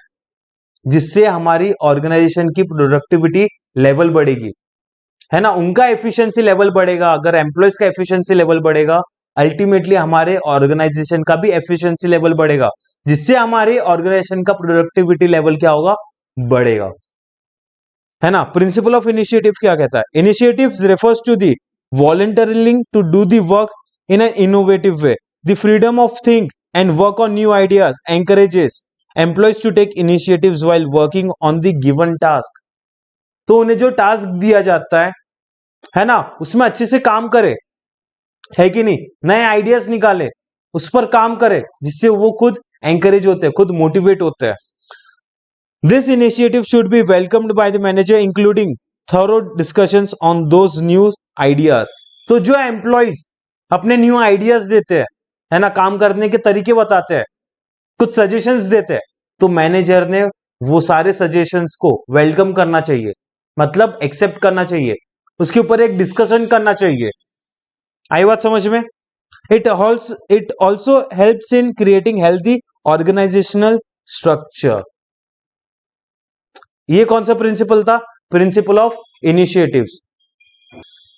जिससे हमारी ऑर्गेनाइजेशन की प्रोडक्टिविटी लेवल बढ़ेगी, है ना, उनका एफिशिएंसी लेवल बढ़ेगा। अगर एम्प्लॉयज का एफिशिएंसी लेवल बढ़ेगा, अल्टीमेटली हमारे ऑर्गेनाइजेशन का भी एफिशिएंसी लेवल बढ़ेगा, जिससे हमारे ऑर्गेनाइजेशन का प्रोडक्टिविटी लेवल क्या होगा, बढ़ेगा, है ना। प्रिंसिपल ऑफ इनिशिएटिव क्या कहता है, initiatives refers to the volunteering to do the work in an innovative way. The freedom of think and work on new ideas encourages employees to take initiatives while working on the given task. तो उन्हें जो task दिया जाता है ना, उसमें अच्छे से काम करे, है कि नहीं, नए आइडियाज निकाले, उस पर काम करे, जिससे वो खुद एंकरेज होते हैं, खुद मोटिवेट होते हैं। This initiative should be welcomed by the manager including thorough discussions on those new ideas. तो जो एम्प्लॉयज अपने न्यू आइडियाज देते हैं, है ना, काम करने के तरीके बताते हैं, कुछ सजेशंस देते हैं, तो मैनेजर ने वो सारे सजेशंस को वेलकम करना चाहिए, मतलब एक्सेप्ट करना चाहिए, उसके ऊपर एक डिस्कशन करना चाहिए। आई बात समझ में? It also helps in creating healthy organisational structure. ये कौन सा प्रिंसिपल था? Principle of initiatives.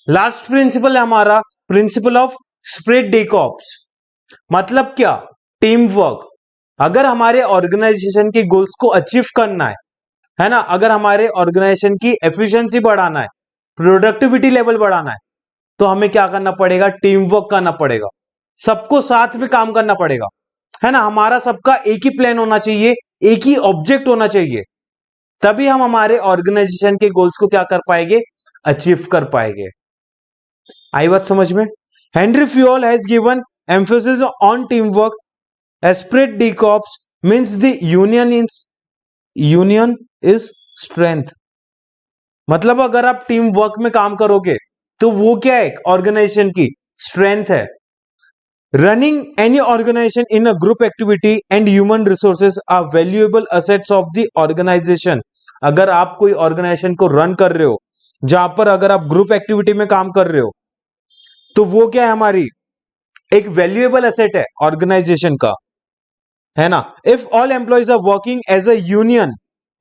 Last principle है हमारा प्रिंसिपल ऑफ स्प्रेड डेकॉप्स। मतलब क्या? Team work. अगर हमारे ऑर्गेनाइजेशन के गोल्स को अचीव करना है ना, अगर हमारे ऑर्गेनाइजेशन की एफिशिएंसी बढ़ाना है, प्रोडक्टिविटी लेवल बढ़ाना है, तो हमें क्या करना पड़ेगा? टीम वर्क करना पड़ेगा, सबको साथ में काम करना पड़ेगा, है ना। हमारा सबका एक ही प्लान होना चाहिए, एक ही ऑब्जेक्ट होना चाहिए, तभी हम हमारे ऑर्गेनाइजेशन के गोल्स को क्या कर पाएंगे? अचीव कर पाएंगे। आई बात समझ में? Henri Fayol has given emphasis on team work. Esprit de corps means the union is strength. मतलब अगर आप टीम वर्क में काम करोगे तो वो क्या है? ऑर्गेनाइजेशन की स्ट्रेंथ है। Running any organisation in a group activity and human resources are valuable assets of the organisation. अगर आप कोई ऑर्गेनाइजेशन को रन कर रहे हो, जहां पर अगर आप ग्रुप एक्टिविटी में काम कर रहे हो, तो वो क्या है? हमारी एक वैल्यूएबल एसेट है ऑर्गेनाइजेशन का, है ना। If all employees are working as a union,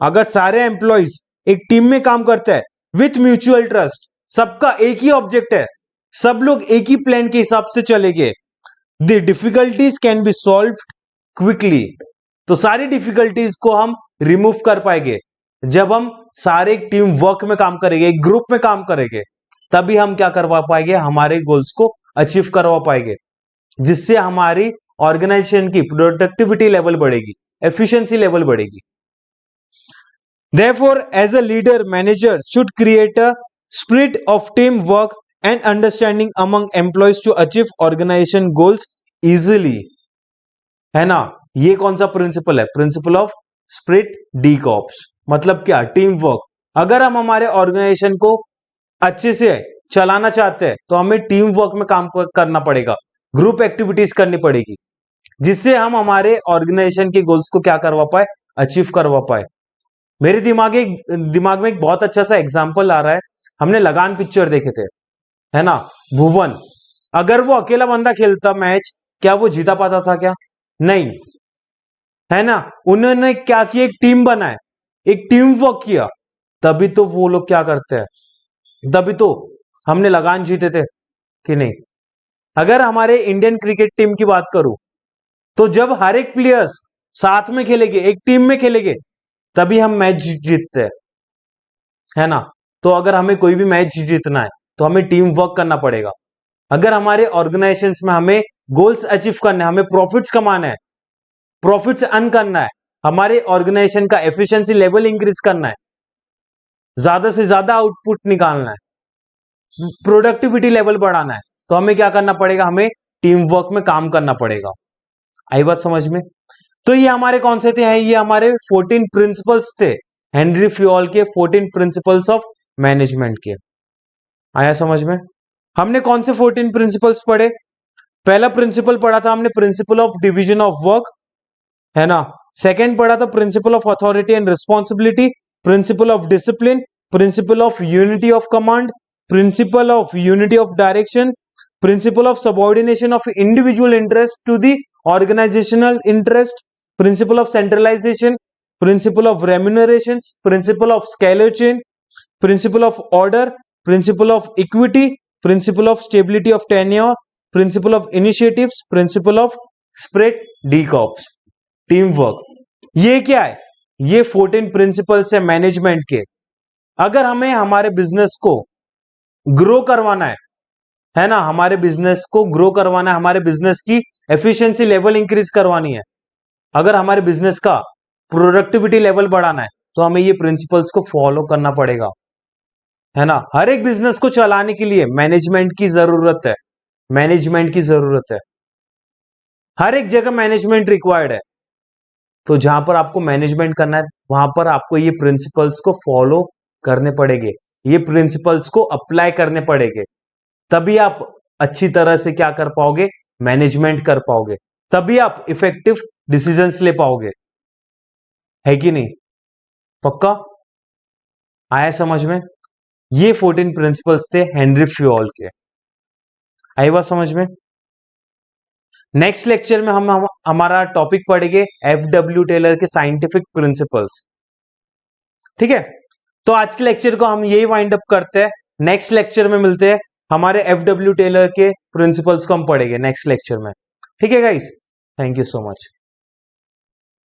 अगर सारे एम्प्लॉयज एक टीम में काम करते हैं विथ म्यूचुअल ट्रस्ट, सबका एक ही ऑब्जेक्ट है, सब लोग एक ही प्लान के हिसाब से चलेंगे, the difficulties can be solve quickly. तो सारी डिफिकल्टीज को हम रिमूव कर पाएंगे जब हम सारे टीम वर्क में काम करेंगे, एक ग्रुप में काम करेंगे, तभी हम क्या करवा पाएंगे? हमारे गोल्स को अचीव करवा पाएंगे, जिससे हमारी ऑर्गेनाइजेशन की प्रोडक्टिविटी लेवल बढ़ेगी, एफिशिएंसी लेवल बढ़ेगी। Therefore, as a leader, manager should create a spirit of teamwork and understanding among employees to achieve organization goals easily. है ना? ये कौन सा प्रिंसिपल है? Principle of spirit D cops. मतलब क्या? Team work. अगर हम हमारे ऑर्गेनाइजेशन को अच्छे से चलाना चाहते हैं तो हमें टीम वर्क में काम करना पड़ेगा, ग्रुप एक्टिविटीज करनी पड़ेगी, जिससे हम हमारे ऑर्गेनाइजेशन के गोल्स को क्या करवा पाए? अचीव करवा पाए। मेरे दिमाग में एक बहुत अच्छा सा एग्जाम्पल आ रहा है। हमने लगान पिक्चर देखे थे, है ना। भुवन, अगर वो अकेला बंदा खेलता मैच, क्या वो जीता पाता था? क्या नहीं, है ना। उन्होंने क्या किया? एक टीम बनाए, एक टीम वर्क किया, तभी तो वो लोग क्या करते हैं, तभी तो हमने लगान जीते थे, कि नहीं। अगर हमारे इंडियन क्रिकेट टीम की बात करूं, तो जब हर एक प्लेयर्स साथ में खेलेंगे, एक टीम में खेलेंगे, तभी हम मैच जीतते हैं, है ना। तो अगर हमें कोई भी मैच जीतना है तो हमें टीम वर्क करना पड़ेगा। अगर हमारे ऑर्गेनाइजेशंस में हमें गोल्स अचीव करना है, हमें प्रॉफिट्स कमाना है, प्रॉफिट्स अर्न करना है, हमारे ऑर्गेनाइजेशन का एफिशिएंसी लेवल इंक्रीज करना है, ज्यादा से ज्यादा आउटपुट निकालना है, प्रोडक्टिविटी लेवल बढ़ाना है, तो हमें क्या करना पड़ेगा? हमें टीम वर्क में काम करना पड़ेगा। आई बात समझ में? तो ये हमारे कौन से थे? ये हमारे 14 प्रिंसिपल्स थे, हेनरी फ्यूल के 14 प्रिंसिपल्स ऑफ मैनेजमेंट के। आया समझ में? हमने कौन से 14 प्रिंसिपल्स पढ़े? पहला प्रिंसिपल पढ़ा था हमने principle of division of work, है ना। सेकंड पढ़ा था principle of authority and responsibility, principle of discipline, principle of unity of command, principle of unity of direction, principle of subordination of individual interest to the organisational interest, principle of centralisation, principle of remuneration, principle of scalar chain, principle of order, principle of equity, principle of stability of tenure, principle of initiatives, principle of esprit D cops, team work. ये क्या है? ये 14 principles है management के। अगर हमें हमारे business को ग्रो करवाना है, है ना, हमारे बिजनेस को ग्रो करवाना है, हमारे बिजनेस की एफिशिएंसी लेवल इंक्रीज करवानी है, अगर हमारे बिजनेस का प्रोडक्टिविटी लेवल बढ़ाना है तो हमें ये प्रिंसिपल्स को फॉलो करना पड़ेगा, है ना। हर एक बिजनेस को चलाने के लिए मैनेजमेंट की जरूरत है, मैनेजमेंट की जरूरत है, हर एक जगह मैनेजमेंट रिक्वायर्ड है। तो जहां पर आपको मैनेजमेंट करना है वहां पर आपको ये प्रिंसिपल्स को फॉलो करने पड़ेंगे, ये प्रिंसिपल्स को अप्लाई करने पड़ेंगे, तभी आप अच्छी तरह से क्या कर पाओगे, मैनेजमेंट कर पाओगे, तभी आप इफेक्टिव डिसीजंस ले पाओगे, है कि नहीं। पक्का आया समझ में। ये 14 प्रिंसिपल्स थे हेनरी फ्यूल के, आई बात समझ में। नेक्स्ट लेक्चर में हम हमारा टॉपिक पढ़ेंगे FW टेलर के साइंटिफिक प्रिंसिपल्स, ठीक है। तो आज के लेक्चर को हम यही वाइंड अप करते हैं, नेक्स्ट लेक्चर में मिलते हैं, हमारे FW टेलर के प्रिंसिपल्स को हम पढ़ेंगे नेक्स्ट लेक्चर में, ठीक है guys. Thank you so much.